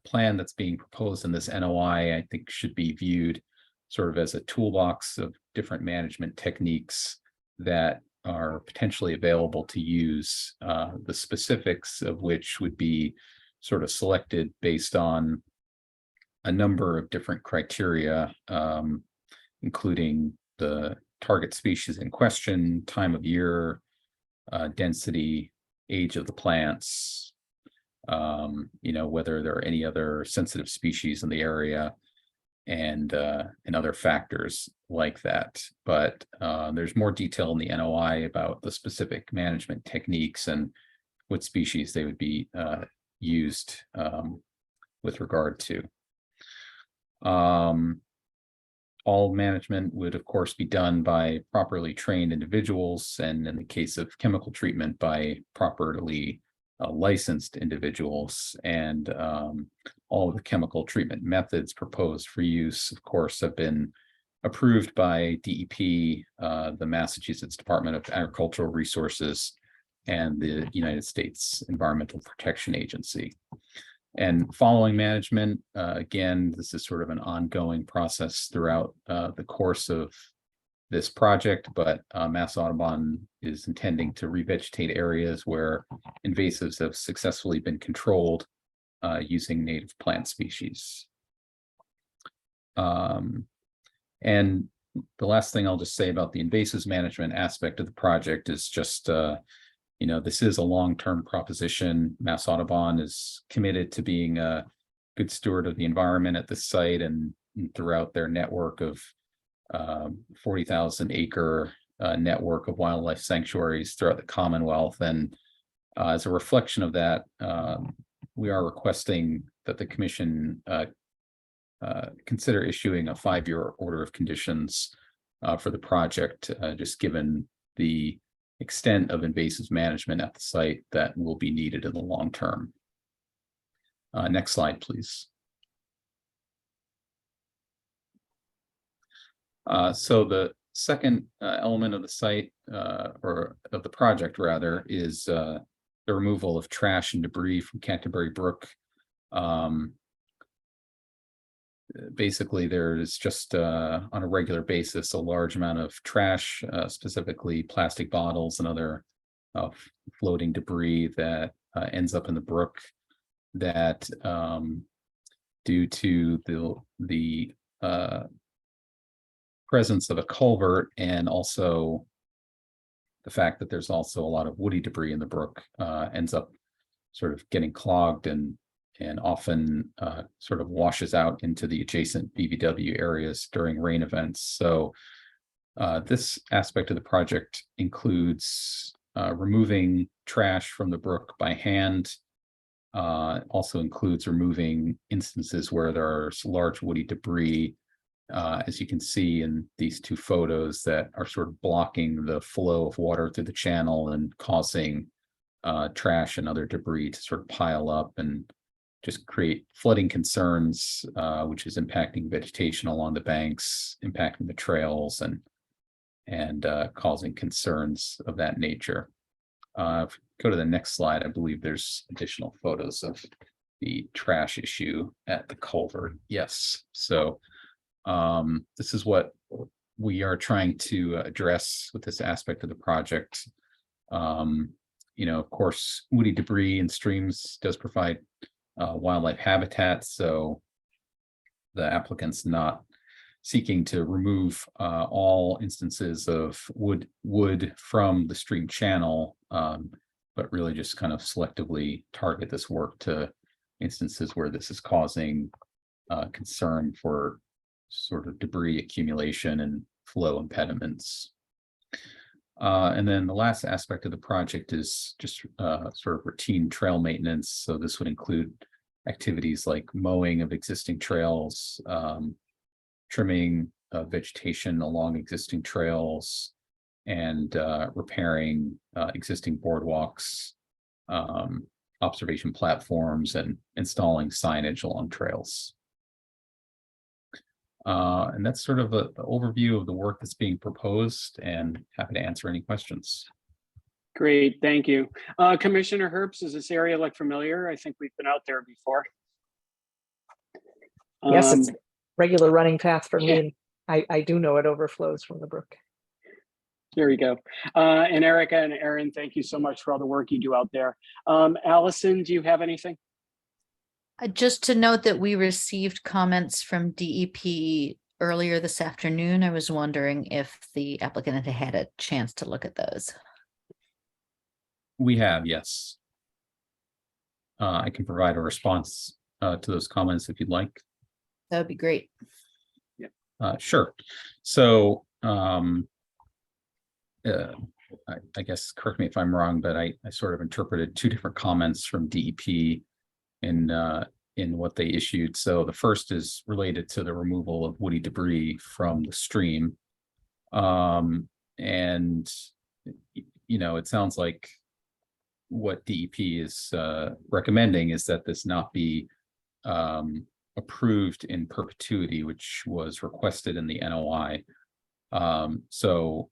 plan that's being proposed in this NOI, I think, should be viewed sort of as a toolbox of different management techniques that are potentially available to use, the specifics of which would be sort of selected based on a number of different criteria, including the target species in question, time of year, density, age of the plants, you know, whether there are any other sensitive species in the area, and other factors like that. But there's more detail in the NOI about the specific management techniques and what species they would be used with regard to. All management would, of course, be done by properly trained individuals, and in the case of chemical treatment, by properly licensed individuals. And all of the chemical treatment methods proposed for use, of course, have been approved by DEP, the Massachusetts Department of Agricultural Resources, and the United States Environmental Protection Agency. And following management, again, this is sort of an ongoing process throughout the course of this project, but Mass Audubon is intending to revegetate areas where invasives have successfully been controlled using native plant species. And the last thing I'll just say about the invasives management aspect of the project is just, you know, this is a long-term proposition. Mass Audubon is committed to being a good steward of the environment at this site and throughout their network of 40,000 acre network of wildlife sanctuaries throughout the Commonwealth. And as a reflection of that, we are requesting that the Commission consider issuing a 5-year order of conditions for the project, just given the extent of invasives management at the site that will be needed in the long term. Next slide, please. So the second element of the site, or of the project rather, is the removal of trash and debris from Canterbury Brook. Basically, there is just on a regular basis a large amount of trash, specifically plastic bottles and other floating debris that ends up in the brook that due to the presence of a culvert and also the fact that there's also a lot of woody debris in the brook ends up sort of getting clogged and often sort of washes out into the adjacent BVW areas during rain events. So this aspect of the project includes removing trash from the brook by hand. Also includes removing instances where there's large woody debris, as you can see in these two photos, that are sort of blocking the flow of water through the channel and causing trash and other debris to sort of pile up and just create flooding concerns, which is impacting vegetation along the banks, impacting the trails, and causing concerns of that nature. If we go to the next slide, I believe there's additional photos of the trash issue at the culvert. Yes, so this is what we are trying to address with this aspect of the project. You know, of course, woody debris in streams does provide wildlife habitat, so the applicant's not seeking to remove all instances of wood from the stream channel, but really just kind of selectively target this work to instances where this is causing concern for sort of debris accumulation and flow impediments. And then the last aspect of the project is just sort of routine trail maintenance. So this would include activities like mowing of existing trails, trimming vegetation along existing trails, and repairing existing boardwalks, observation platforms, and installing signage along trails. And that's sort of an overview of the work that's being proposed, and happy to answer any questions. Great, thank you. Commissioner Herbst, does this area look familiar? I think we've been out there before. Yes, it's a regular running path for me. yeah. And I do know it overflows from the brook. There we go. And Erica and Aaron, thank you so much for all the work you do out there. Allison, do you have anything? Just to note that we received comments from DEP earlier this afternoon. I was wondering if the applicant had had a chance to look at those. We have, yes. I can provide a response to those comments if you'd like. That would be great. Sure. So I guess, correct me if I'm wrong, but I sort of interpreted two different comments from DEP in what they issued. So the first is related to the removal of woody debris from the stream. And, you know, it sounds like what DEP is recommending is that this not be approved in perpetuity, which was requested in the NOI. So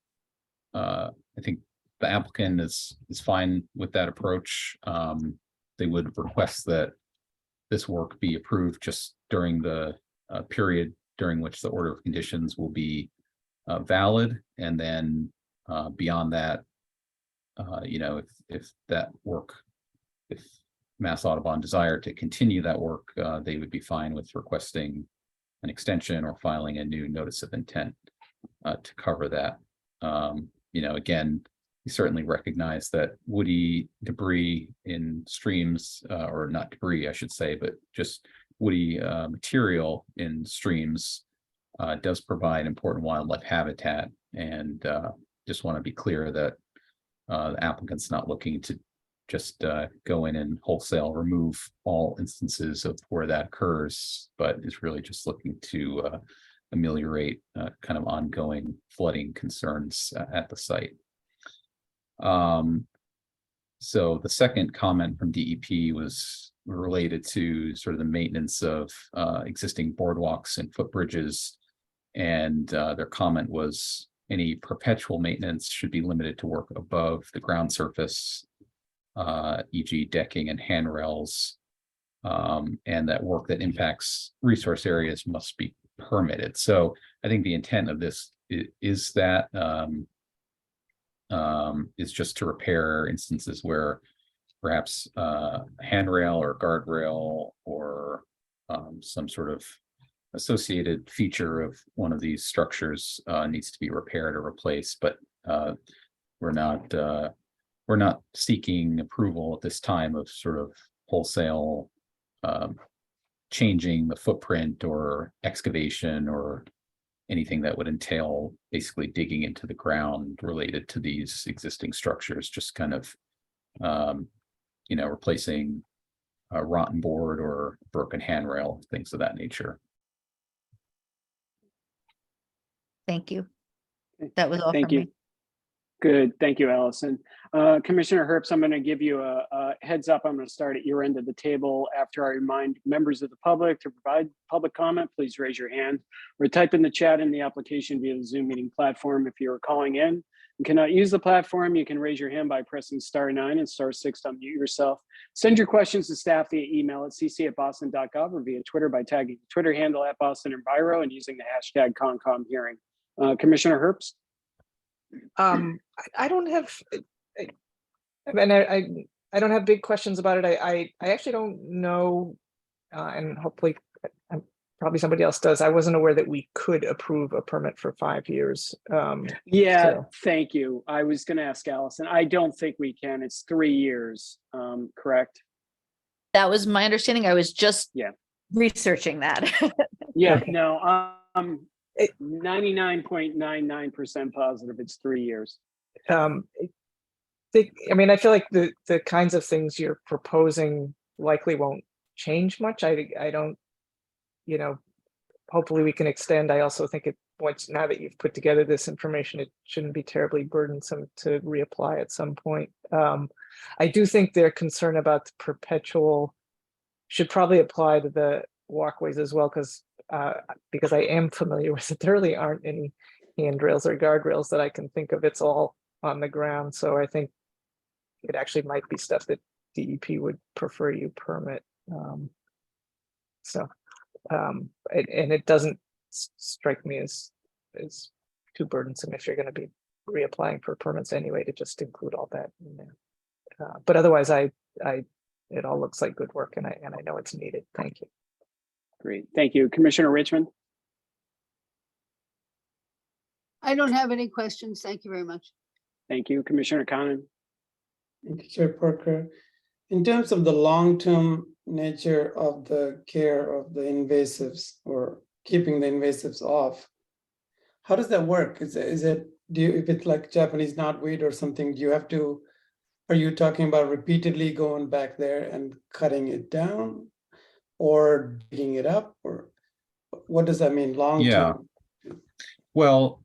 I think the applicant is fine with that approach. They would request that this work be approved just during the period during which the order of conditions will be valid, and then beyond that, you know, if that work, if Mass Audubon desired to continue that work, they would be fine with requesting an extension or filing a new notice of intent to cover that. You know, again, we certainly recognize that woody debris in streams, or not debris, I should say, but just woody material in streams does provide important wildlife habitat, and just want to be clear that the applicant's not looking to just go in and wholesale remove all instances of where that occurs, but is really just looking to ameliorate kind of ongoing flooding concerns at the site. So the second comment from DEP was related to sort of the maintenance of existing boardwalks and footbridges. And their comment was any perpetual maintenance should be limited to work above the ground surface, e.g. decking and handrails, and that work that impacts resource areas must be permitted. So I think the intent of this is that is just to repair instances where perhaps handrail or guardrail or some sort of associated feature of one of these structures needs to be repaired or replaced, but we're not seeking approval at this time of sort of wholesale changing the footprint or excavation or anything that would entail basically digging into the ground related to these existing structures, just kind of you know, replacing a rotten board or broken handrail, things of that nature. Thank you. That was all Thank from you. me. Good. Thank you, Allison. Commissioner Herbst, I'm going to give you a heads up. I'm going to start at your end of the table. After I remind members of the public to provide public comment, please raise your hand or type in the chat in the application via the Zoom meeting platform. If you're calling in and cannot use the platform, you can raise your hand by pressing *9 and *6 to unmute yourself. Send your questions to staff via email at cc@boston.gov or via Twitter by tagging the Twitter handle @BostonEnviro and using the hashtag #ConcomHearing. Commissioner Herbst? I don't have, I mean, I don't have big questions about it. I actually don't know, and hopefully probably somebody else does. I wasn't aware that we could approve a permit for 5 years. Yeah, so- thank you. I was going to ask Allison. I don't think we can. It's 3 years, correct? That was my understanding. I was just Yeah. researching that. Yeah, no, 99.99% positive it's 3 years. I mean, I feel like the kinds of things you're proposing likely won't change much. I don't, you know, hopefully we can extend. I also think it points, now that you've put together this information, it shouldn't be terribly burdensome to reapply at some point. I do think their concern about the perpetual should probably apply to the walkways as well, because I am familiar with it. There really aren't any handrails or guardrails that I can think of. It's all on the ground. So I think it actually might be stuff that DEP would prefer you permit. And it doesn't strike me as too burdensome if you're going to be reapplying for permits anyway, to just include all that in there. But otherwise, it all looks like good work, and I know it's needed. Thank you. Great. Thank you. Commissioner Richmond? I don't have any questions. Thank you very much. Thank you. Commissioner Conan? Thank you, Chair Parker. In terms of the long-term nature of the care of the invasives or keeping the invasives off, how does that work? If it's like Japanese knotweed or something, are you talking about repeatedly going back there and cutting it down or digging it up, or what does that mean long-term? Yeah. Well,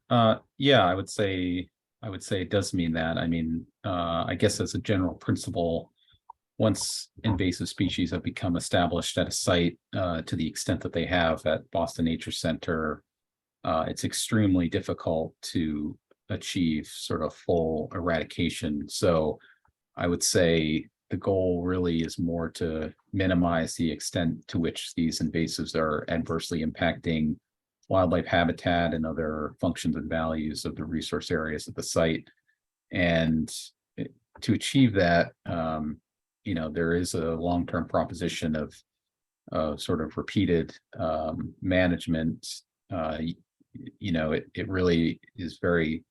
yeah, I would say it does mean that. I mean, I guess as a general principle, once invasive species have become established at a site, to the extent that they have at Boston Nature Center, it's extremely difficult to achieve sort of full eradication. So I would say the goal really is more to minimize the extent to which these invasives are adversely impacting wildlife habitat and other functions and values of the resource areas of the site. And to achieve that, there is a long-term proposition of sort of repeated management. It really is very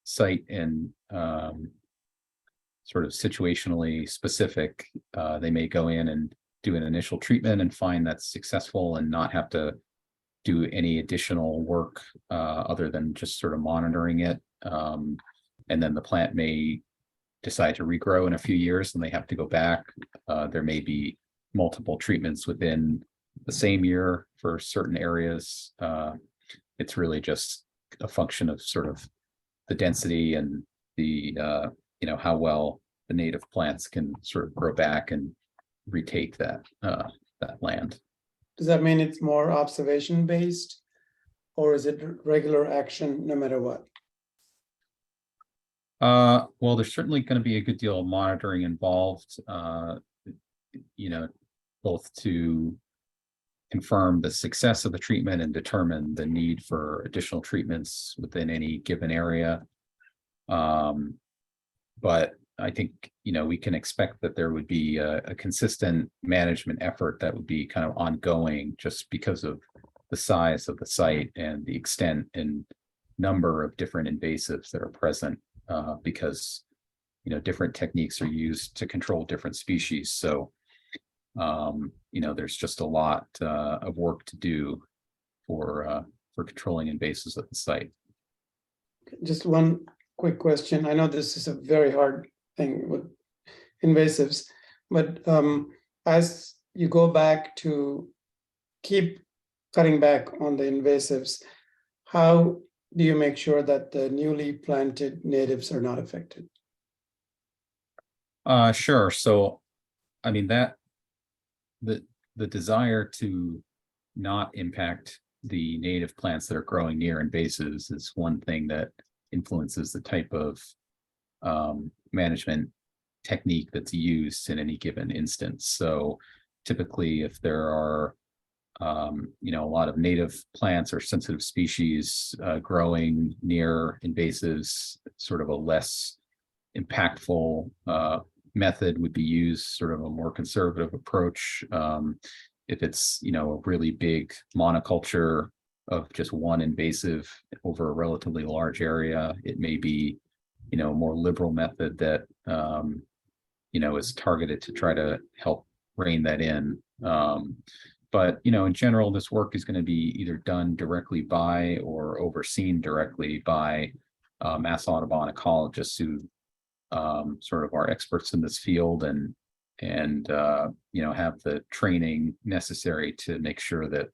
site and sort of situationally specific. They may go in and do an initial treatment and find that's successful and not have to do any additional work other than just sort of monitoring it. And then the plant may decide to regrow in a few years and they have to go back. There may be multiple treatments within the same year for certain areas. It's really just a function of sort of the density and the how well the native plants can sort of grow back and retake that land. Does that mean it's more observation based, or is it regular action no matter what? Well, there's certainly going to be a good deal of monitoring involved, both to confirm the success of the treatment and determine the need for additional treatments within any given area. But I think, we can expect that there would be a consistent management effort that would be kind of ongoing just because of the size of the site and the extent and number of different invasives that are present, because, different techniques are used to control different species. So, there's just a lot of work to do for controlling invasives at the site. Just one quick question. I know this is a very hard thing with invasives, but as you go back to keep cutting back on the invasives, how do you make sure that the newly planted natives are not affected? Sure. So, I mean, the desire to not impact the native plants that are growing near invasives is one thing that influences the type of management technique that's used in any given instance. So typically, if there are a lot of native plants or sensitive species growing near invasives, sort of a less impactful method would be used, sort of a more conservative approach. If it's, a really big monoculture of just one invasive over a relatively large area, it may be, a more liberal method that, is targeted to try to help rein that in. But, in general, this work is going to be either done directly by or overseen directly by Mass Audubon ecologists who sort of are experts in this field and have the training necessary to make sure that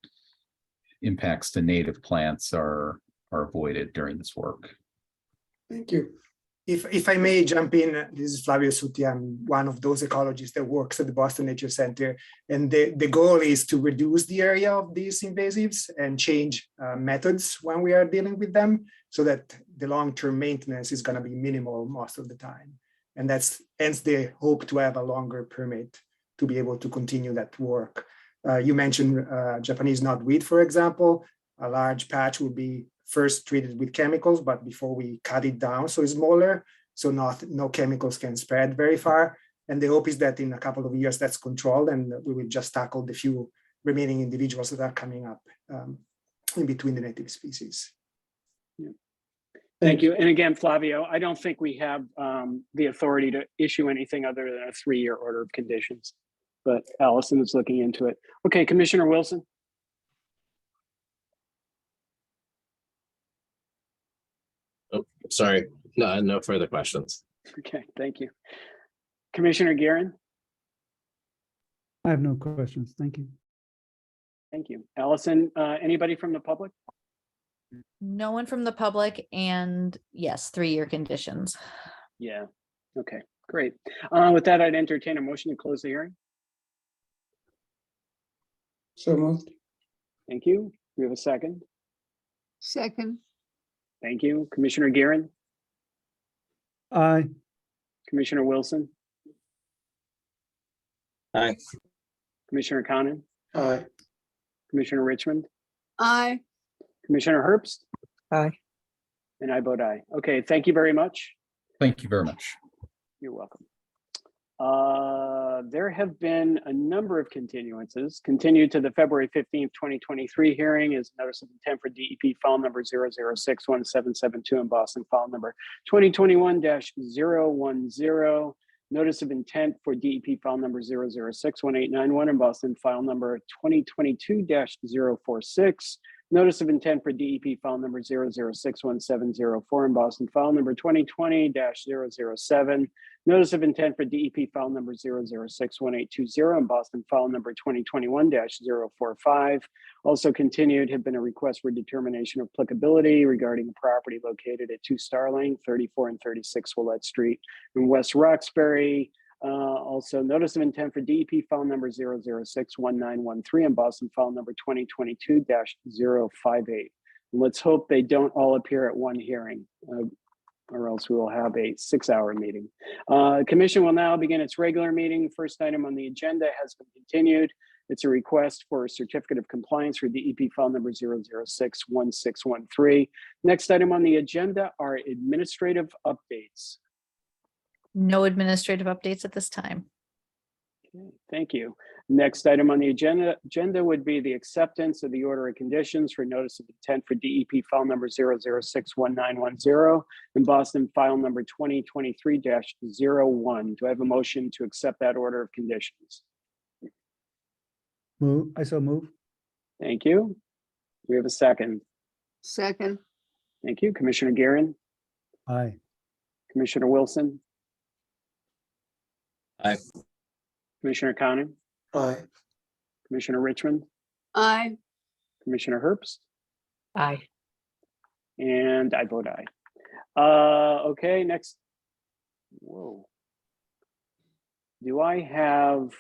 impacts to native plants are avoided during this work. Thank you. If I may jump in, this is Flavio Sutti. I'm one of those ecologists that works at the Boston Nature Center. And the goal is to reduce the area of these invasives and change methods when we are dealing with them so that the long-term maintenance is going to be minimal most of the time. And that's hence the hope to have a longer permit to be able to continue that work. You mentioned Japanese knotweed, for example. A large patch will be first treated with chemicals, but before we cut it down so it's smaller, so no chemicals can spread very far. And the hope is that in a couple of years that's controlled and we will just tackle the few remaining individuals that are coming up in between the native species. Yeah. Thank you. And again, Flavio, I don't think we have the authority to issue anything other than a 3-year order of conditions, but Allison is looking into it. Okay, Commissioner Wilson. Oh, sorry, no further questions. Okay, thank you. Commissioner Guerin. I have no questions. Thank you. Thank you. Allison, anybody from the public? No one from the public, and yes, 3-year conditions. Yeah, okay, great. With that, I'd entertain a motion to close the hearing. So moved. Thank you. We have a second. Second, Thank you. Commissioner Guerin, Aye. Commissioner Wilson, Aye. Commissioner Conan, Aye. Commissioner Richmond, Aye. Commissioner Herbst, Aye. and I vote aye. Okay, thank you very much. Thank you very much. You're welcome. There have been a number of continuances. Continued to the February 15th, 2023 hearing is notice of intent for DEP file number 0061772 in Boston, file number 2021-010. Notice of intent for DEP file number 0061891 in Boston, file number 2022-046. Notice of intent for DEP file number 0061704 in Boston, file number 2020-007. Notice of intent for DEP file number 0061820 in Boston, file number 2021-045. Also continued have been a request for determination of applicability regarding a property located at 2 Starling, 34 and 36 Willette Street in West Roxbury. Also notice of intent for DEP file number 0061913 in Boston, file number 2022-058. Let's hope they don't all appear at one hearing, or else we will have a 6-hour meeting. Commission will now begin its regular meeting. First item on the agenda has been continued. It's a request for a certificate of compliance for DEP file number 0061613. Next item on the agenda are administrative updates. No administrative updates at this time. Okay, thank you. Next item on the agenda would be the acceptance of the order of conditions for notice of intent for DEP file number 0061910 and Boston file number 2023-01. Do I have a motion to accept that order of conditions? Move, I so move. Thank you. Do we have a second? Second. Thank you. Commissioner Guerin, Aye. Commissioner Wilson, Aye. Commissioner Conan, Aye. Commissioner Richmond, Aye. Commissioner Herbst, Aye. and I vote aye. Okay, next. Whoa. Do I have?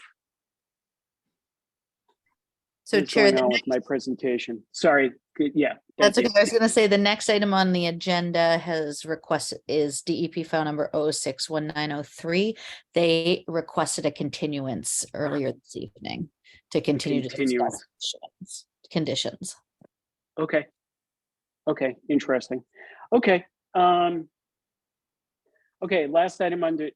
So what's Chair, going on with my presentation? Sorry. Yeah. that's thank okay. you. I was gonna say the next item on the agenda has requested is DEP file number 061903. They requested a continuance earlier this evening to continue to continuance. discuss conditions. Okay. Okay, interesting. Okay. Okay, last item under,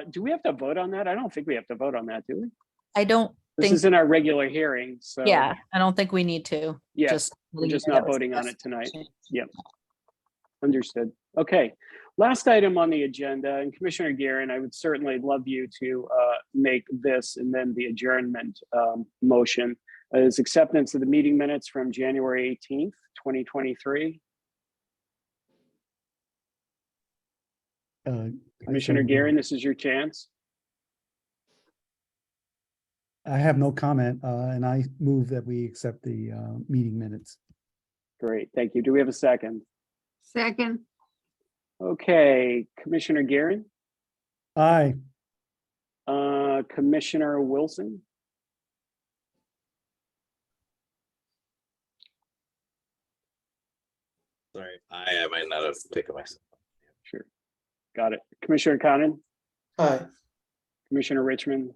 do we have to vote on that? I don't think we have to vote on that, do we? I don't This think, isn't our regular hearing, so. yeah, I don't think we need to. Yeah, Just we're just that not was voting on it discussed. tonight. Yep. Understood. Okay. Last item on the agenda, and Commissioner Guerin, I would certainly love you to make this and then the adjournment motion is acceptance of the meeting minutes from January 18th, 2023. Commissioner Guerin, this is your chance. I have no comment, and I move that we accept the meeting minutes. Great, thank you. Do we have a second? Second. Okay, Commissioner Guerin, Aye. Commissioner Wilson, Sorry, I might not have taken myself. sure, got it. Commissioner Conan, Aye. Commissioner Richmond,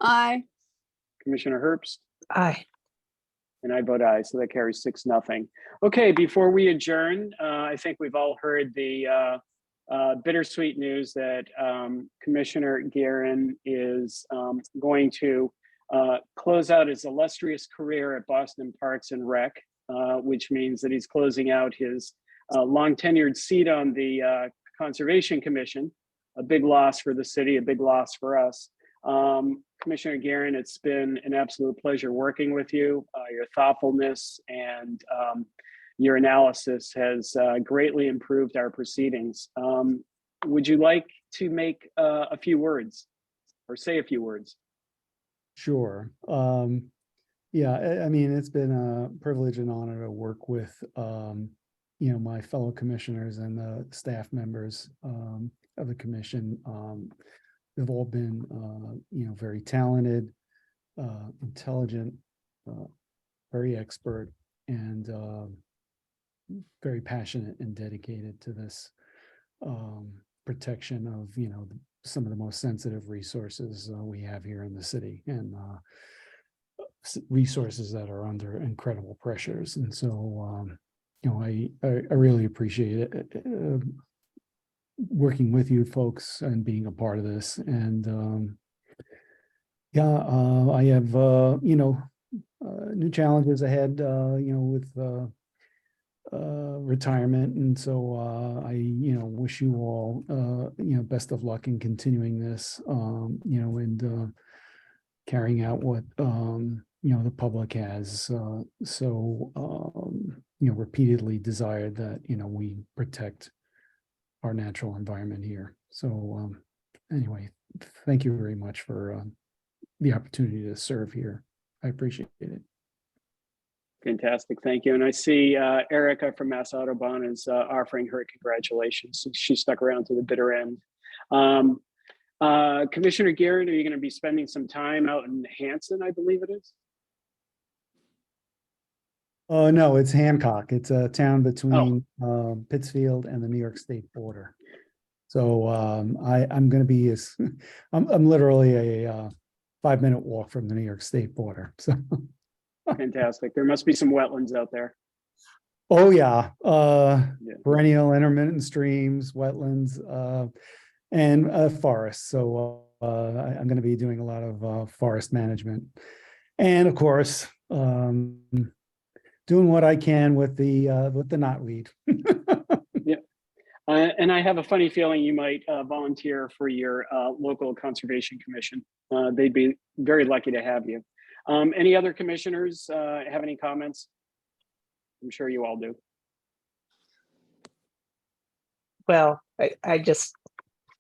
Aye. Commissioner Herbst, Aye. and I vote aye, so that carries 6-0. Okay, before we adjourn, I think we've all heard the bittersweet news that Commissioner Guerin is going to close out his illustrious career at Boston Parks and Rec, which means that he's closing out his long tenured seat on the Conservation Commission. A big loss for the city, a big loss for us. Commissioner Guerin, it's been an absolute pleasure working with you. Your thoughtfulness and your analysis has greatly improved our proceedings. Would you like to make a few words or say a few words? Sure. Yeah, I mean, it's been a privilege and honor to work with, my fellow commissioners and the staff members of the commission. They've all been, very talented, intelligent, very expert, and very passionate and dedicated to this protection of, some of the most sensitive resources we have here in the city, and resources that are under incredible pressures. And so, I really appreciate it, working with you folks and being a part of this. And I have, new challenges ahead, with retirement. And so I, wish you all, best of luck in continuing this, and carrying out what, the public has repeatedly desired, that, we protect our natural environment here. So anyway, thank you very much for the opportunity to serve here. I appreciate it. Fantastic, thank you. And I see Erica from Mass Audubon is offering her congratulations. She stuck around to the bitter end. Commissioner Garrett, are you going to be spending some time out in Hanson, I believe it is? No, it's Hancock. It's a town between Pittsfield and the New York State border. So I'm going to be I'm literally a 5-minute walk from the New York State border. So fantastic. There must be some wetlands out there. Oh yeah, perennial intermittent streams, wetlands, and forests. So I'm going to be doing a lot of forest management, and of course, doing what I can with the knotweed. Yeah, and I have a funny feeling you might volunteer for your local conservation commission. They'd be very lucky to have you. Any other commissioners have any comments? I'm sure you all do. Well, I just,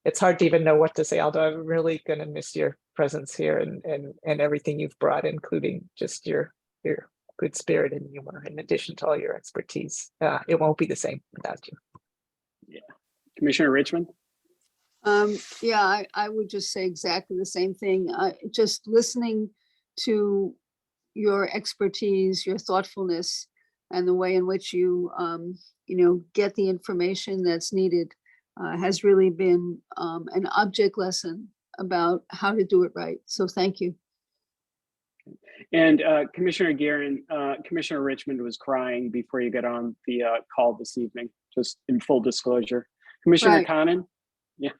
it's hard to even know what to say, although I'm really going to miss your presence here and everything you've brought, including just your good spirit and humor, in addition to all your expertise. It won't be the same without you. Yeah. Commissioner Richmond? Yeah, I would just say exactly the same thing. Just listening to your expertise, your thoughtfulness, and the way in which you, get the information that's needed has really been an object lesson about how to do it right. So thank you. And Commissioner Guerin, Commissioner Richmond was crying before you got on the call this evening, just in full disclosure. Commissioner Right. Conan? Yeah,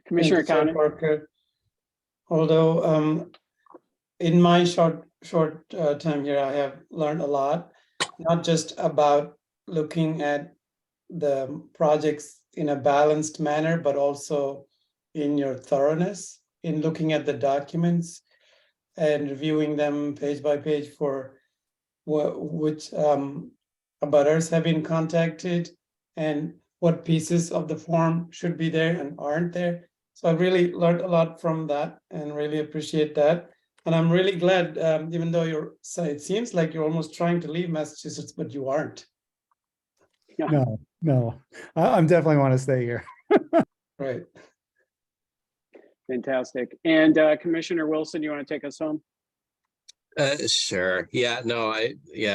Commissioner Thank you, Chair Conan? Parker. Although in my short time here, I have learned a lot, not just about looking at the projects in a balanced manner, but also in your thoroughness, in looking at the documents and reviewing them page by page for which abutters have been contacted and what pieces of the form should be there and aren't there. So I really learned a lot from that and really appreciate that. And I'm really glad, even though it seems like you're almost trying to leave Massachusetts, but you aren't. No, I'm definitely want to stay here. Right. Fantastic. And Commissioner Wilson, you want to take us home? Sure. Yeah, no,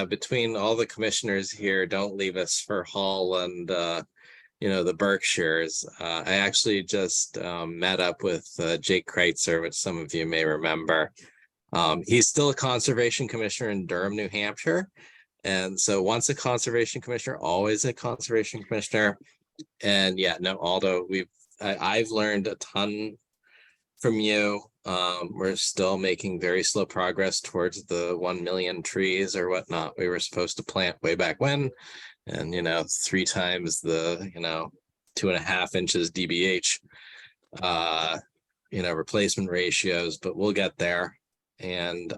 between all the commissioners here, don't leave us for Hull and the Berkshires. I actually just met up with Jake Kreitzer, which some of you may remember. He's still a conservation commissioner in Durham, New Hampshire. And so once a conservation commissioner, always a conservation commissioner. And yeah, no, Aldo, I've learned a ton from you. We're still making very slow progress towards the 1 million trees or whatnot we were supposed to plant way back when. And 3 times the 2.5 inches DBH replacement ratios, but we'll get there. And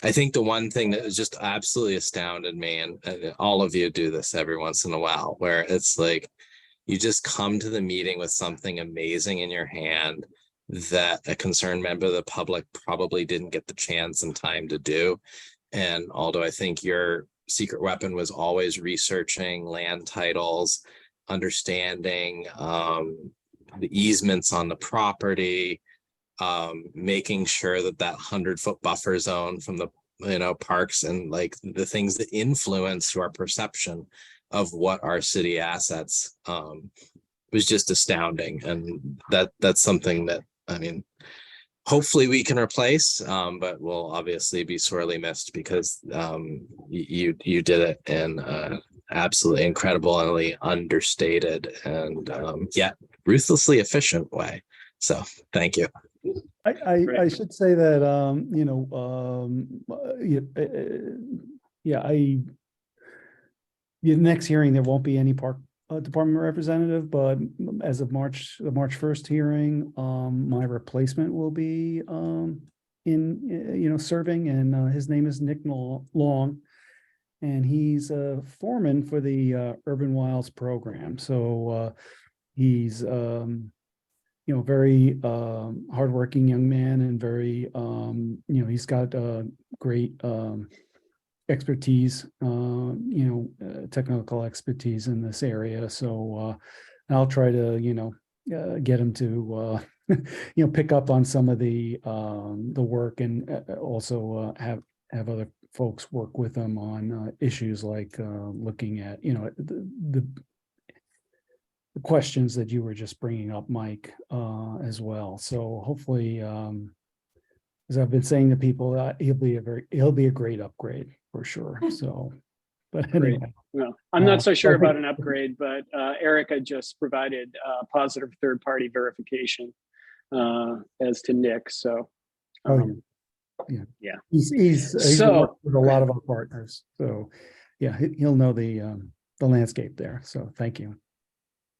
I think the one thing that has just absolutely astounded me, and all of you do this every once in a while, where it's like you just come to the meeting with something amazing in your hand that a concerned member of the public probably didn't get the chance and time to do. And although I think your secret weapon was always researching land titles, understanding the easements on the property, making sure that 100-foot buffer zone from the parks and like the things that influence our perception of what our city assets was just astounding. And that's something that, I mean, hopefully we can replace, but will obviously be sorely missed because you did it in absolutely incredibly understated and yet ruthlessly efficient way. So thank you. I should say that, the next hearing, there won't be any park department representative, but as of the March 1st hearing, my replacement will be serving, and his name is Nick Long. And he's a foreman for the Urban Wilds program. So he's very hardworking young man, and very he's got great expertise, technical expertise in this area. So I'll try to get him to pick up on some of the work, and also have other folks work with them on issues like looking at the questions that you were just bringing up, Mike, as well. So hopefully, as I've been saying to people, he'll be a great upgrade for sure. So, but Great. anyway, Well, I'm not so sure I think- about an upgrade, but Erica just provided positive third-party verification as to Nick. So, yeah. He's So- worked with a lot of our partners. So, yeah, he'll know the landscape there. So, thank you.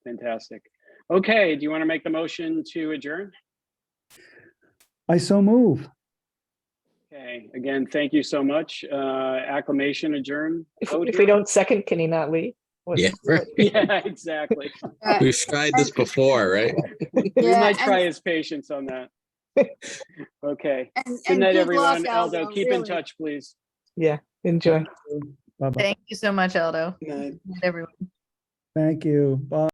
Fantastic. Okay, do you want to make the motion to adjourn? I so move. Okay, again, thank you so much. Acclamation adjourn. If we don't second, can he not leave? What's- Yeah, right. Yeah, exactly. We've tried this before, right? We Yeah, might try and- his patience on that. Okay. And- Good and night, good everyone. luck, Aldo, Aldo, keep in really. touch, please. Yeah, enjoy. Bye-bye. Thank you so much, Aldo. Good night. Everyone. Thank you. Bye.